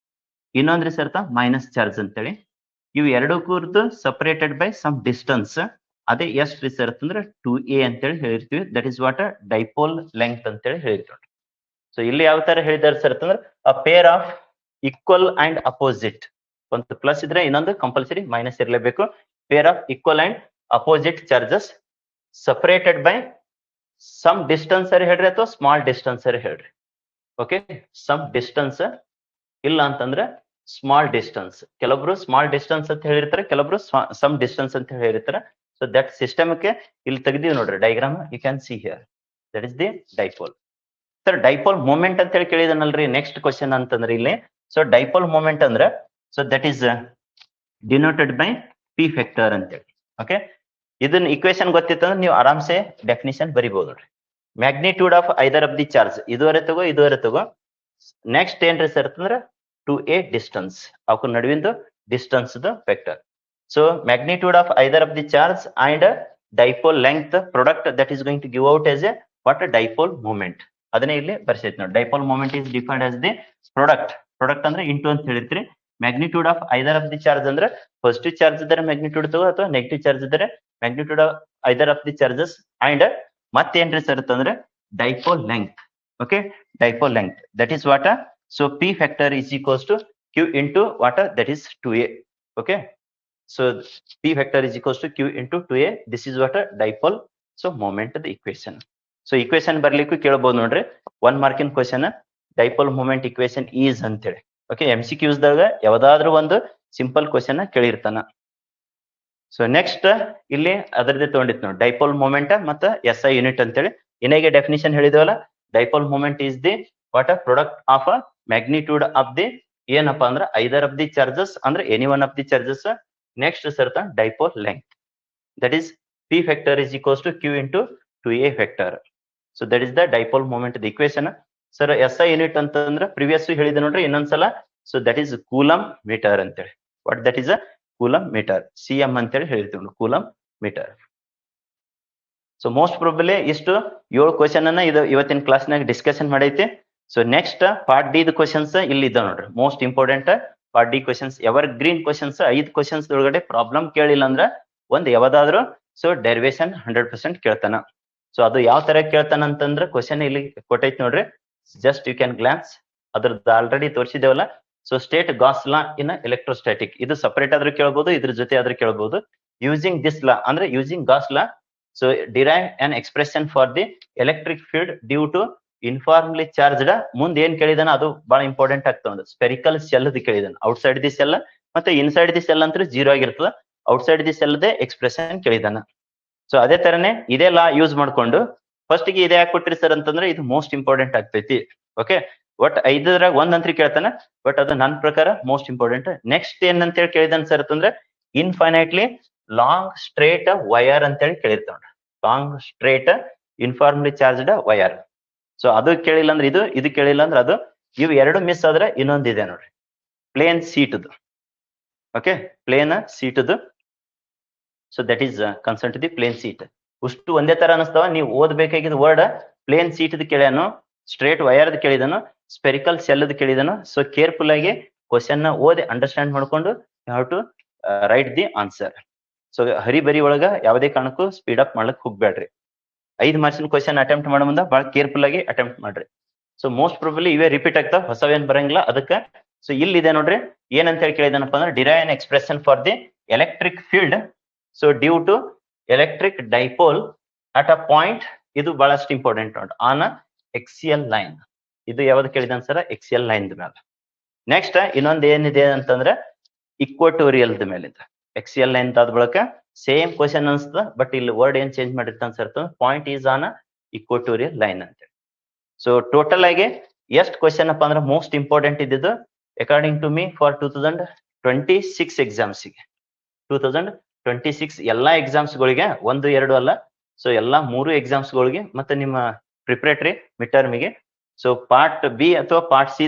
ಇನ್ನೊಂದ್ರಿ ಸರ್ತ minus charge ಅಂತೇಳಿ ಇವು ಎರಡು ಕೂರ್ದು ಸಪರೇಟೆಡ್ ಬೈ ಸಮ್ ಡಿಸ್ಟೆನ್ಸ್ ಅದೇ ಎಷ್ಟು ರೀ ಸರ್ ಅಂತಂದ್ರೆ 2a ಅಂತೇಳಿ ಹೇಳಿರ್ತೀವಿ. That is what dipole length ಅಂತೇಳಿ ಹೇಳಿರ್ತೀವಿ. ಸೊ ಇಲ್ಲಿ ಯಾವ ತರ ಹೇಳಿದಾರೆ ಸರ್ ಅಂತಂದ್ರೆ a pair of equal and opposite, ಒಂದು ಪ್ಲಸ್ ಇದ್ರೆ ಇನ್ನೊಂದು ಕಂಪಲ್ಸರಿ ಮೈನಸ್ ಇರಲೇಬೇಕು. Pair of equal and opposite charges separated by some distance ಅರಿ ಹೇಳ್ರಿ ಅಥವಾ ಸ್ಮಾಲ್ ಡಿಸ್ಟೆನ್ಸ್ ಅರಿ ಹೇಳ್ರಿ. ಓಕೆ, ಸಮ್ ಡಿಸ್ಟೆನ್ಸ್ ಇಲ್ಲ ಅಂತಂದ್ರೆ ಸ್ಮಾಲ್ ಡಿಸ್ಟೆನ್ಸ್. ಕೆಲವೊಬ್ರು ಸ್ಮಾಲ್ ಡಿಸ್ಟೆನ್ಸ್ ಅಂತ ಹೇಳಿರ್ತಾರೆ, ಕೆಲವೊಬ್ರು ಸಮ್ ಡಿಸ್ಟೆನ್ಸ್ ಅಂತ ಹೇಳಿರ್ತಾರೆ. ಸೊ ದಟ್ ಸಿಸ್ಟಮ್ಗೆ ಇಲ್ಲಿ ತೆಗ್ದೀವಿ ನೋಡ್ರಿ diagram, you can see here. That is the dipole. Sir dipole moment ಅಂತ ಹೇಳಿ ಕೇಳಿದನಲ್ರಿ ನೆಕ್ಸ್ಟ್ ಕ್ವಶನ್ ಅಂತಂದ್ರೆ ಇಲ್ಲಿ. ಸೊ ಡೈಪೋಲ್ ಮೂಮೆಂಟ್ ಅಂದ್ರೆ so that is denoted by P factor ಅಂತೇಳಿ. ಓಕೆ, ಇದನ್ನ ಇಕ್ವೇಶನ್ ಗೊತ್ತಿತ್ತಂದ್ರೆ ನೀವು ಆರಾಮ್ಸೆ ಡೆಫಿನಿಷನ್ ಬರಿಬಹುದು ನೋಡ್ರಿ. Magnitude of either of the charge, ಇದುವರೆ ತಗೋ. ನೆಕ್ಸ್ಟ್ ಏನ್ರಿ ಸರ್ ಅಂತಂದ್ರೆ 2a ಡಿಸ್ಟೆನ್ಸ್, ಅವಕ್ಕ ನಡುವಿಂದು distance factor. So magnitude of either of the charge and dipole length product that is going to give out as a what dipole moment. ಅದನ್ನೇ ಇಲ್ಲಿ ಬರ್ಸೈತಿ ನೋಡಿ. Dipole moment is defined as the product ಅಂದ್ರೆ into ಅಂತ ಹೇಳಿರ್ತೀರಿ. Magnitude of either of the charge ಅಂದ್ರೆ positive charge ಇದ್ದರೆ magnitude ತಗೋ, ಅಥವಾ ನೆಗೆಟಿವ್ ಚಾರ್ಜ್ ಇದ್ದರೆ magnitude of either of the charges and ಮತ್ತೇನ್ರಿ ಸರ್ ಅಂತಂದ್ರೆ dipole length. Okay, dipole length that is what. So P factor is equals to q into what, that is 2a. Okay, so p factor is equals to q into 2a. This is what dipole so moment the equation. So equation ಬರ್ಲಿಕ್ಕೂ ಕೇಳಬಹುದು ನೋಡ್ರಿ. 1 ಮಾರ್ಕಿನ್ question dipole moment equation is ಅಂತ ಹೇಳಿ. Okay, MCQs ದಾಗ ಯಾವ್ದಾದ್ರು ಒಂದು simple question ಕೇಳಿರ್ತಾನ. ಸೊ ನೆಕ್ಸ್ಟ್ ಇಲ್ಲಿ ಅದರದೇ ತಗೊಂಡಿತ್ತು ನೋಡಿ, ಡೈಪೋಲ್ ಮೂಮೆಂಟ್ ಮತ್ತೆ SI ಯೂನಿಟ್ ಅಂತೇಳಿ. ಇನ್ನೇಗೆ ಡೆಫಿನಿಷನ್ ಹೇಳಿದ್ವಲ್ಲ, dipole moment is the what product of a magnitude of the ಏನಪ್ಪಾ ಅಂದ್ರೆ ಐದರ್ ಆಫ್ ದಿ ಚಾರ್ಜಸ್ ಅಂದ್ರೆ any one of the charges. Next ಸರ್ತ dipole length, that is P factor is equals to q into 2a factor. So that is the dipole moment equation. Sir SI unit ಅಂತಂದ್ರೆ previous ಹೇಳಿದೆ ನೋಡ್ರಿ ಇನ್ನೊಂದ್ಸಲ. So that is coulomb metre ಅಂತೇಳಿ. What that is a coulomb metre, CM ಅಂತೇಳಿ ಹೇಳಿರ್ತೀವಿ ನೋಡಿ, coulomb metre. So most probably ಇಷ್ಟು 7 question ಅನ್ನ ಇದು ಇವತ್ತಿನ ಕ್ಲಾಸ್ನಾಗ ಡಿಸ್ಕಷನ್ ಮಾಡೈತಿ. So next part D questions ಇಲ್ಲಿ ಇದ್ದಾವ ನೋಡ್ರಿ. Most important part D questions, evergreen questions. 5 questions ಒಳಗಡೆ ಪ್ರಾಬ್ಲಮ್ ಕೇಳಿಲ್ಲ ಅಂದ್ರೆ ಒಂದ್ ಯಾವ್ದಾದ್ರು ಸೊ ಡೆರಿವೇಶನ್ 100% ಕೇಳ್ತಾನ. ಸೊ ಅದು ಯಾವ ತರ ಕೇಳ್ತಾನ ಅಂತಂದ್ರೆ ಕ್ವಶನ್ ಇಲ್ಲಿ ಕೊಟ್ಟೈತಿ ನೋಡ್ರಿ. ಜಸ್ಟ್ ಯು ಕ್ಯಾನ್ ಗ್ಲಾನ್ಸ್, ಅದ್ರದ್ದು already ತೋರಿಸಿದೇವಲ್ಲ. So state Gauss law in electrostatic, ಇದು ಸಪರೇಟ್ ಆದ್ರೂ ಕೇಳ್ಬಹುದು, ಇದ್ರ ಜೊತೆ ಆದ್ರೂ ಕೇಳ್ಬಹುದು. ಯೂಸಿಂಗ್ ದಿಸ್ ಲಾ ಅಂದ್ರೆ using Gauss law, so derive an expression for the electric field due to uniformly charged. ಮುಂದೆ ಏನ್ ಕೇಳಿದಾನ ಅದು ಬಹಳ ಇಂಪಾರ್ಟೆಂಟ್ ಆಗ್ತದೆ. ಸ್ಪೆರಿಕಲ್ ಸೆಲ್ ಕೇಳಿದಾನ. ಔಟ್ಸೈಡ್ ದಿ ಸೆಲ್ ಮತ್ತೆ ಇನ್ಸೈಡ್ ದಿ ಸೆಲ್ ಅಂತ 0 ಆಗಿರ್ತದ. ಔಟ್ಸೈಡ್ ದಿ ಸೆಲ್ ಎಕ್ಸ್ಪ್ರೆಷನ್ ಕೇಳಿದಾನ. ಸೊ ಅದೇ ತರನೇ ಇದೇ ಲಾ ಯೂಸ್ ಮಾಡ್ಕೊಂಡು ಫಸ್ಟ್ ಗೆ ಇದೇ ಹಾಕ್ಬಿಟ್ರಿ ಸರ್ ಅಂತಂದ್ರೆ ಇದು ಮೋಸ್ಟ್ ಇಂಪಾರ್ಟೆಂಟ್ ಆಗ್ತೈತಿ. ಓಕೆ, ಒಟ್ 5ರಾಗ 1 ಅಂತ ಕೇಳ್ತಾನ, ಬಟ್ ಅದು ನನ್ನ ಪ್ರಕಾರ ಮೋಸ್ಟ್ ಇಂಪಾರ್ಟೆಂಟ್. ನೆಕ್ಸ್ಟ್ ಏನ್ ಅಂತ ಹೇಳಿ ಕೇಳಿದಾನ ಸರ್ ಅಂತಂದ್ರೆ ಇನ್ಫೈನೈಟ್ಲಿ ಲಾಂಗ್ ಸ್ಟ್ರೇಟ್ ವೈರ್ ಅಂತ ಹೇಳಿ ಕೇಳಿರ್ತಾವ. Long straight uniformly charged wire. So ಅದು ಕೇಳಿಲ್ಲ ಅಂದ್ರೆ ಇದು ಕೇಳಿಲ್ಲ ಅಂದ್ರೆ ಅದು. ಇವು ಎರಡು ಮಿಸ್ ಆದ್ರೆ ಇನ್ನೊಂದಿದೆ ನೋಡ್ರಿ, ಪ್ಲೇನ್ ಸೀಟ್ದು. ಓಕೆ, ಪ್ಲೇನ್ ಸೀಟ್ದು. So that is concern to the plane sheet. ಅಷ್ಟು ಒಂದೇ ತರ ಅನಿಸ್ತಾವ. ನೀವು ಓದ್ಬೇಕಾಗಿದ್ದ ವರ್ಡ್ ಪ್ಲೇನ್ ಸೀಟ್ದು ಕೇಳ್ಯಾನು, ಸ್ಟ್ರೇಟ್ ವೈರ್ದು ಕೇಳಿದನು, ಸ್ಪೆರಿಕಲ್ ಸೆಲ್ದು ಕೇಳಿದನು. ಸೊ ಕೇರ್ಫುಲ್ ಆಗಿ ಕ್ವಶನ್ ನ ಓದಿ ಅಂಡರ್ಸ್ಟ್ಯಾಂಡ್ ಮಾಡ್ಕೊಂಡು you have to write the answer. So ಹರಿಬರಿ ಒಳಗ ಯಾವುದೇ ಕಾರಣಕ್ಕೂ ಸ್ಪೀಡ್ ಅಪ್ ಮಾಡ್ಲಿಕ್ಕೆ ಹೋಗ್ಬೇಡ್ರಿ. 5 ಮಾರ್ಕ್ಸಿನ ಕ್ವಶನ್ ಅಟೆಂಪ್ಟ್ ಮಾಡೋ ಮುಂದೆ ಬಹಳ ಕೇರ್ಫುಲ್ ಆಗಿ ಅಟೆಂಪ್ಟ್ ಮಾಡ್ರಿ. ಸೊ ಮೋಸ್ಟ್ ಪ್ರಾಬಬ್ಲಿ ಇವೇ ರಿಪೀಟ್ ಆಗ್ತಾವ, ಹೊಸವೇನ್ ಬರಂಗಿಲ್ಲ ಅದಕ್ಕೆ. ಸೊ ಇಲ್ಲಿದೆ ನೋಡ್ರಿ, ಏನಂತ ಹೇಳಿ ಕೇಳಿದನಪ್ಪ ಅಂದ್ರೆ derive an expression for the electric field so due to electric dipole at a point. ಇದು ಬಹಳಷ್ಟು ಇಂಪಾರ್ಟೆಂಟ್ ನೋಡಿ, ಆನ್ ಎಕ್ಸಿಯಲ್ ಲೈನ್. ಇದು ಯಾವ್ದು ಕೇಳಿದಾನ ಸರ್, ಎಕ್ಸಿಯಲ್ ಲೈನ್ ಮೇಲೆ. ನೆಕ್ಸ್ಟ್ ಇನ್ನೊಂದು ಏನಿದೆ ಅಂತಂದ್ರೆ ಇಕ್ವಟೋರಿಯಲ್ ಮೇಲೆ. ಎಕ್ಸಿಯಲ್ ಲೈನ್ ಆದ ಬಳಿಕ ಸೇಮ್ ಕ್ವಶನ್ ಅನ್ಸ್ತದ, ಬಟ್ ಇಲ್ಲಿ ವರ್ಡ್ ಏನ್ ಚೇಂಜ್ ಮಾಡಿರ್ತಾನ sir, point is on equatorial line ಅಂತೇಳಿ. ಸೊ ಟೋಟಲ್ ಆಗಿ ಎಷ್ಟು ಕ್ವಶನ್ ಅಪ್ಪ ಅಂದ್ರೆ ಮೋಸ್ಟ್ ಇಂಪಾರ್ಟೆಂಟ್ ಇದ್ದಿದ್ದು ಅಕಾರ್ಡಿಂಗ್ ಟು ಮೀ ಫಾರ್ 2026 ಎಕ್ಸಾಮ್ಸ್ಗೆ. 2026 ಎಲ್ಲಾ ಎಕ್ಸಾಮ್ಸ್ಗಳಿಗೆ 1, 2 ಅಲ್ಲ. ಸೊ ಎಲ್ಲಾ 3 ಎಕ್ಸಾಮ್ಸ್ಗಳಿಗೆ ಮತ್ತೆ ನಿಮ್ಮ ಪ್ರಿಪರೇಟರಿ ಮಿಡ್ ಟರ್ಮಿಗೆ. ಸೊ ಪಾರ್ಟ್ ಬಿ ಅಥವಾ ಪಾರ್ಟ್ ಸಿ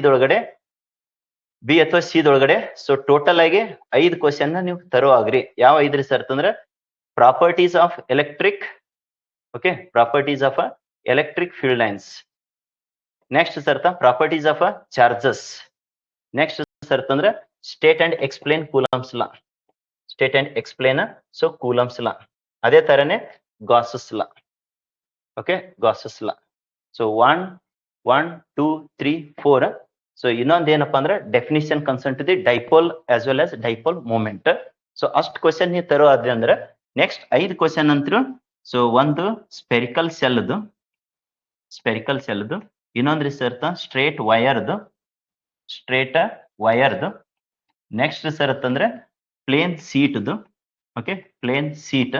ದೊಳಗಡೆ ಸೊ ಟೋಟಲ್ ಆಗಿ 5 ಕ್ವಶನ್ ನೀವು ತರೋ ಆಗ್ರಿ. ಯಾವ 5 ಸರ್ ಅಂತಂದ್ರೆ properties of electric Okay, properties of electric field lines. Next sarta properties of charges. Next sarta ಅಂದ್ರೆ state and explain Coulomb's law. State and explain so Coulomb's law. ಅದೇ ತರನೇ Gauss's law. Okay, Gauss's law. So 1 2 3 4. So ಇನ್ನೊಂದು ಏನಪ್ಪಾ ಅಂದ್ರೆ definition concern to the dipole as well as dipole moment. So ಅಷ್ಟು question ನೀವು ತರೋ ಆದ್ರೆ ಅಂದ್ರೆ ನೆಕ್ಸ್ಟ್ 5 ಕ್ವಶನ್ ಅಂತೂ ಸೊ ಒಂದು ಸ್ಪೆರಿಕಲ್ ಸೆಲ್ದು ಇನ್ನೊಂದ್ರಿ ಸರ್ತ ಸ್ಟ್ರೇಟ್ ವಯರ್ದು ನೆಕ್ಸ್ಟ್ ಸರತ್ತಂದ್ರೆ ಪ್ಲೇನ್ ಸೀಟ್ದು. Okay, plane sheet.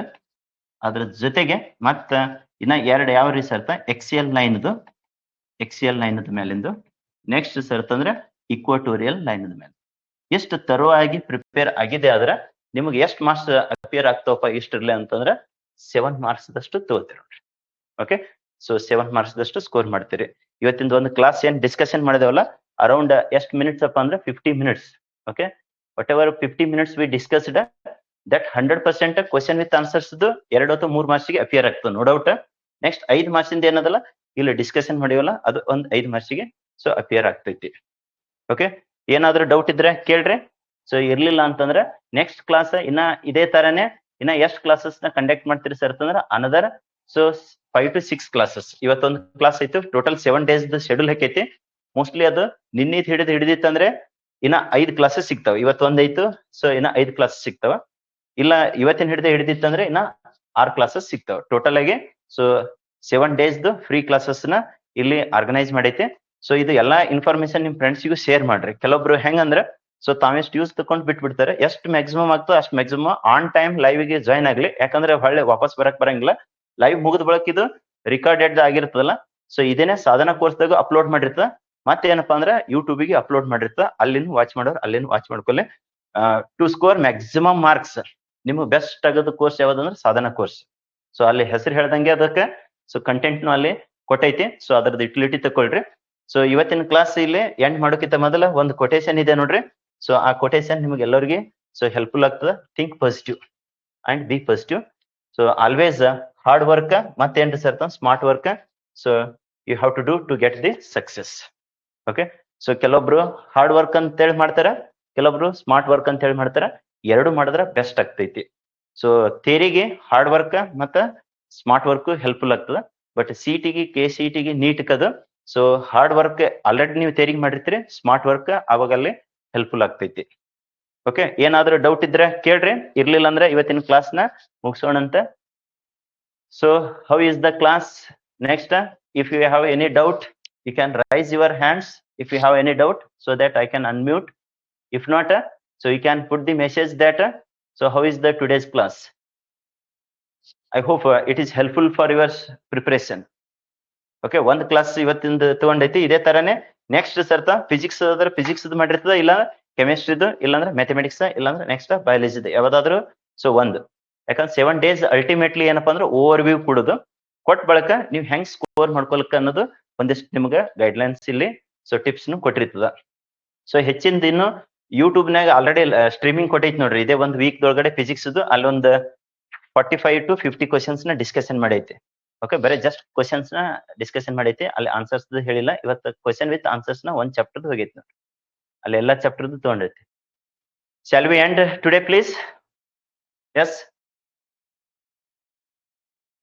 ಅದ್ರ ಜೊತೆಗೆ ಮತ್ತ ಇನ್ನ ಎರಡು ಯಾವ ರೀ ಸರ್ತ ಎಕ್ಸಿಯಲ್ ಲೈನ್ದು ಮೇಲಿಂದು. ನೆಕ್ಸ್ಟ್ ಸರ್ತಂದ್ರೆ ಇಕ್ವಟೋರಿಯಲ್ ಲೈನ್ ಮೇಲೆ. ಎಷ್ಟು ತರುವಾಗಿ ಪ್ರಿಪೇರ್ ಆಗಿದೆ ಆದ್ರೆ ನಿಮ್ಗೆ ಎಷ್ಟು ಮಾರ್ಕ್ಸ್ ಅಪಿಯರ್ ಆಗ್ತಾವಪ್ಪ ಇಷ್ಟಿರ್ಲಿ ಅಂತಂದ್ರೆ 7 ಮಾರ್ಕ್ಸ್ ದಷ್ಟು ತಗೋತೀರಿ ನೋಡ್ರಿ. ಓಕೆ, ಸೊ 7 ಮಾರ್ಕ್ಸ್ ದಷ್ಟು ಸ್ಕೋರ್ ಮಾಡ್ತೀರಿ. ಇವತ್ತಿಂದ ಒಂದು ಕ್ಲಾಸ್ ಏನ್ ಡಿಸ್ಕಷನ್ ಮಾಡಿದೇವಲ್ಲ ಅರೌಂಡ್ ಎಷ್ಟು ಮಿನಿಟ್ಸ್ ಅಪ್ಪ ಅಂದ್ರೆ 50 minutes. Okay, what ever 50 minutes we discussed that 100% question with answers 2 ಅಥವಾ 3 ಮಾರ್ಕ್ಸ್ಗೆ ಅಪಿಯರ್ ಆಗ್ತದೆ, ನೋ ಡೌಟ್. ನೆಕ್ಸ್ಟ್ 5 ಮಾರ್ಕ್ಸ್ ಇಂದ ಏನದಲ್ಲ ಇಲ್ಲಿ ಡಿಸ್ಕಷನ್ ಮಾಡಿವಲ್ಲ ಅದು ಒಂದು 5 ಮಾರ್ಕ್ಸ್ಗೆ ಸೊ ಅಪಿಯರ್ ಆಗ್ತೈತಿ. ಓಕೆ, ಏನಾದ್ರೂ ಡೌಟ್ ಇದ್ರೆ ಕೇಳ್ರಿ. ಸೊ ಇರ್ಲಿಲ್ಲ ಅಂತಂದ್ರೆ ನೆಕ್ಸ್ಟ್ ಕ್ಲಾಸ್ ಇನ್ನ ಇದೇ ತರನೇ ಇನ್ನ ಎಷ್ಟು ಕ್ಲಾಸಸ್ ನ ಕಂಡಕ್ಟ್ ಮಾಡ್ತೀರಿ ಸರ್ ಅಂತಂದ್ರೆ ಅನದರ್ ಸೊ 5 to 6 ಕ್ಲಾಸಸ್. ಇವತ್ತೊಂದು ಕ್ಲಾಸ್ ಐತಿ, ಟೋಟಲ್ 7 ಡೇಸ್ ಶೆಡ್ಯೂಲ್ ಹಾಕೈತಿ. ಮೋಸ್ಟ್ಲಿ ಅದು ನಿನ್ನಿದ್ ಹಿಡಿದಿತ್ತಂದ್ರೆ ಇನ್ನ 5 ಕ್ಲಾಸಸ್ ಸಿಗ್ತಾವ. ಇವತ್ತೊಂದೈತು, ಸೊ ಇನ್ನ 5 ಕ್ಲಾಸಸ್ ಸಿಗ್ತಾವ. ಇಲ್ಲ ಇವತ್ತಿನ ಹಿಡಿದಿತ್ತಂದ್ರೆ ಇನ್ನ 6 ಕ್ಲಾಸಸ್ ಸಿಗ್ತಾವ. ಟೋಟಲ್ ಆಗಿ ಸೊ 7 ಡೇಸ್ ಫ್ರೀ ಕ್ಲಾಸಸ್ ನ ಇಲ್ಲಿ ಆರ್ಗನೈಸ್ ಮಾಡೈತಿ. ಸೊ ಇದು ಎಲ್ಲಾ ಇನ್ಫಾರ್ಮೇಶನ್ ನಿಮ್ ಫ್ರೆಂಡ್ಸ್ಗೂ ಶೇರ್ ಮಾಡ್ರಿ. ಕೆಲವೊಬ್ರು ಹೆಂಗಂದ್ರ ಸೊ ತಾವೆಷ್ಟು ಯೂಸ್ ತಕೊಂಡ್ ಬಿಟ್ಬಿಡ್ತಾರೆ. ಎಷ್ಟು ಮ್ಯಾಕ್ಸಿಮಮ್ ಆಗ್ತೋ ಅಷ್ಟು ಮ್ಯಾಕ್ಸಿಮಮ್ ಆನ್ ಟೈಮ್ ಲೈವ್ ಗೆ ಜಾಯ್ನ್ ಆಗ್ಲಿ. ಯಾಕಂದ್ರೆ ಹೊಳ್ಳಿ ವಾಪಸ್ ಬರಕ್ ಬರಂಗಿಲ್ಲ. ಲೈವ್ ಮುಗಿದ ಬಳಕ ಇದು ರಿಕಾರ್ಡೆಡ್ ಆಗಿರ್ತದಲ್ಲ. ಸೊ ಇದೇನೆ ಸಾಧನಾ ಕೋರ್ಸ್ದಾಗ ಅಪ್ಲೋಡ್ ಮಾಡಿರ್ತದ. ಮತ್ತೆ ಏನಪ್ಪಾ ಅಂದ್ರೆ ಯೂಟ್ಯೂಬ್ಗೆ ಅಪ್ಲೋಡ್ ಮಾಡಿರ್ತದ. ಅಲ್ಲಿನ ವಾಚ್ ಮಾಡೋರು ಅಲ್ಲಿನ ವಾಚ್ ಮಾಡ್ಕೊಳ್ಳಿ. ಟು ಸ್ಕೋರ್ ಮ್ಯಾಕ್ಸಿಮಮ್ ಮಾರ್ಕ್ಸ್ ನಿಮ್ಗೆ ಬೆಸ್ಟ್ ಆಗೋದು ಕೋರ್ಸ್ ಯಾವ್ದಂದ್ರೆ ಸಾಧನಾ ಕೋರ್ಸ್. ಸೊ ಅಲ್ಲಿ ಹೆಸರು ಹೇಳ್ದಂಗೆ ಅದಕ್ಕೆ ಸೊ ಕಂಟೆಂಟ್ ಅಲ್ಲಿ ಕೊಟ್ಟೈತಿ. ಸೊ ಅದ್ರದ್ದು ಯುಟಿಲಿಟಿ ತಕೊಳ್ರಿ. ಸೊ ಇವತ್ತಿನ ಕ್ಲಾಸ್ ಇಲ್ಲಿ ಎಂಡ್ ಮಾಡೋಕ್ಕಿಂತ ಮೊದಲ ಒಂದು ಕೊಟೇಶನ್ ಇದೆ ನೋಡ್ರಿ. ಸೊ ಆ ಕೊಟೇಶನ್ ನಿಮ್ಗೆ ಎಲ್ಲರಿಗೆ ಸೊ ಹೆಲ್ಪ್ಫುಲ್ ಆಗ್ತದ. Think positive and be positive. So always hard work ಮತ್ತೇನ್ರಿ sir smart work so you have to do to get the success. Okay, so ಕೆಲವೊಬ್ರು ಹಾರ್ಡ್ ವರ್ಕ್ ಅಂತ ಹೇಳಿ ಮಾಡ್ತಾರ, ಕೆಲವೊಬ್ರು ಸ್ಮಾರ್ಟ್ ವರ್ಕ್ ಅಂತ ಹೇಳಿ ಮಾಡ್ತಾರ. ಎರಡು ಮಾಡಿದ್ರೆ ಬೆಸ್ಟ್ ಆಗ್ತೈತಿ. ಸೊ ಥಿಯರಿಗೆ ಹಾರ್ಡ್ ವರ್ಕ್ ಮತ್ತ ಸ್ಮಾರ್ಟ್ ವರ್ಕ್ ಹೆಲ್ಪ್ಫುಲ್ ಆಗ್ತದ. ಬಟ್ ಸಿಟಿಗೆ KCETಗೆ ನೀಟ್ ಕದ ಸೊ ಹಾರ್ಡ್ ವರ್ಕ್ ಆಲ್ರೆಡಿ ನೀವು ಥಿಯರಿಗೆ ಮಾಡಿರ್ತೀರಿ, ಸ್ಮಾರ್ಟ್ ವರ್ಕ್ ಅವಾಗಲ್ಲಿ ಹೆಲ್ಪ್ಫುಲ್ ಆಗ್ತೈತಿ. ಓಕೆ, ಏನಾದ್ರೂ ಡೌಟ್ ಇದ್ರೆ ಕೇಳ್ರಿ. ಇರ್ಲಿಲ್ಲ ಅಂದ್ರೆ ಇವತ್ತಿನ ಕ್ಲಾಸ್ ನ ಮುಗಿಸೋಣಂತ. So how is the class? Next if you have any doubt you can raise your hands if you have any doubt so that I can unmute. If not, so you can put the message that so how is the today's class? I hope it is helpful for your preparation. Okay, ಒಂದು class ಇವತ್ತಿಂದ ತಗೊಂಡೈತಿ. ಇದೇ ತರನೇ next ಸರ್ತ physics ಆದ್ರೆ physics ಮಾಡಿರ್ತದ, ಇಲ್ಲ ಕೆಮಿಸ್ಟ್ರಿದು, ಇಲ್ಲಾಂದ್ರೆ mathematics, ಇಲ್ಲಾಂದ್ರೆ next ಬಯಾಲಜಿದು ಯಾವ್ದಾದ್ರು so ಒಂದು. ಯಾಕಂದ್ರೆ 7 ಡೇಸ್ ಅಲ್ಟಿಮೇಟ್ಲಿ ಏನಪ್ಪಾ ಅಂದ್ರೆ ಓವರ್ ವ್ಯೂ ಕೊಡೋದು. ಕೊಟ್ಟ ಬಳಕ ನೀವು ಹೆಂಗ್ ಸ್ಕೋರ್ ಮಾಡ್ಕೊಳಕ ಅನ್ನೋದು ಒಂದಿಷ್ಟು ನಿಮ್ಗೆ ಗೈಡ್ಲೈನ್ಸ್ ಇಲ್ಲಿ ಸೊ ಟಿಪ್ಸ್ ಕೊಟ್ಟಿರ್ತದ. ಸೊ ಹೆಚ್ಚಿಂದ ಇನ್ನು ಯೂಟ್ಯೂಬ್ ನಾಗ ಆಲ್ರೆಡಿ ಸ್ಟ್ರೀಮಿಂಗ್ ಕೊಟ್ಟೈತಿ ನೋಡ್ರಿ. ಇದೇ ಒಂದು ವೀಕ್ ಒಳಗಡೆ ಫಿಸಿಕ್ಸ್ ಅಲ್ಲೊಂದು 45 to 50 ಕ್ವಶನ್ಸ್ ನ ಡಿಸ್ಕಷನ್ ಮಾಡೈತಿ. ಓಕೆ, ಬರೀ ಜಸ್ಟ್ ಕ್ವಶನ್ಸ್ ನ ಡಿಸ್ಕಷನ್ ಮಾಡೈತಿ, ಅಲ್ಲಿ ಆನ್ಸರ್ಸ್ ಹೇಳಿಲ್ಲ. ಇವತ್ತು ಕ್ವಶನ್ ವಿತ್ ಆನ್ಸರ್ಸ್ ನ ಒಂದ್ ಚಾಪ್ಟರ್ ಹೋಗೈತಿ ನೋಡ್ರಿ. ಅಲ್ಲಿ ಎಲ್ಲಾ ಚಾಪ್ಟರ್ ತಗೊಂಡೈತಿ. Shall we end today please? Yes,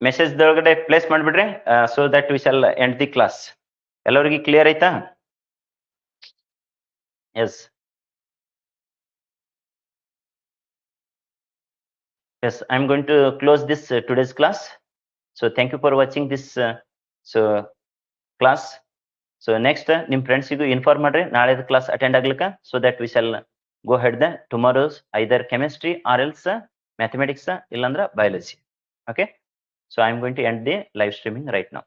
message ಒಳಗಡೆ ಪ್ಲೇಸ್ ಮಾಡ್ಬಿಡ್ರಿ so that we shall end the class. ಎಲ್ಲರಿಗೂ ಕ್ಲಿಯರ್ ಆಯ್ತಾ? Yes, yes, I'm going to close this today's class. So thank you for watching this so class. So next ನಿಮ್ ಫ್ರೆಂಡ್ಸಿಗೂ inform ಮಾಡ್ರಿ ನಾಳೆದ class attend ಆಗ್ಲಿಕ್ಕ. So that we shall go head the tomorrow's either chemistry or else mathematics ಇಲ್ಲಾಂದ್ರೆ biology. Okay, so I'm going to end the live streaming right now.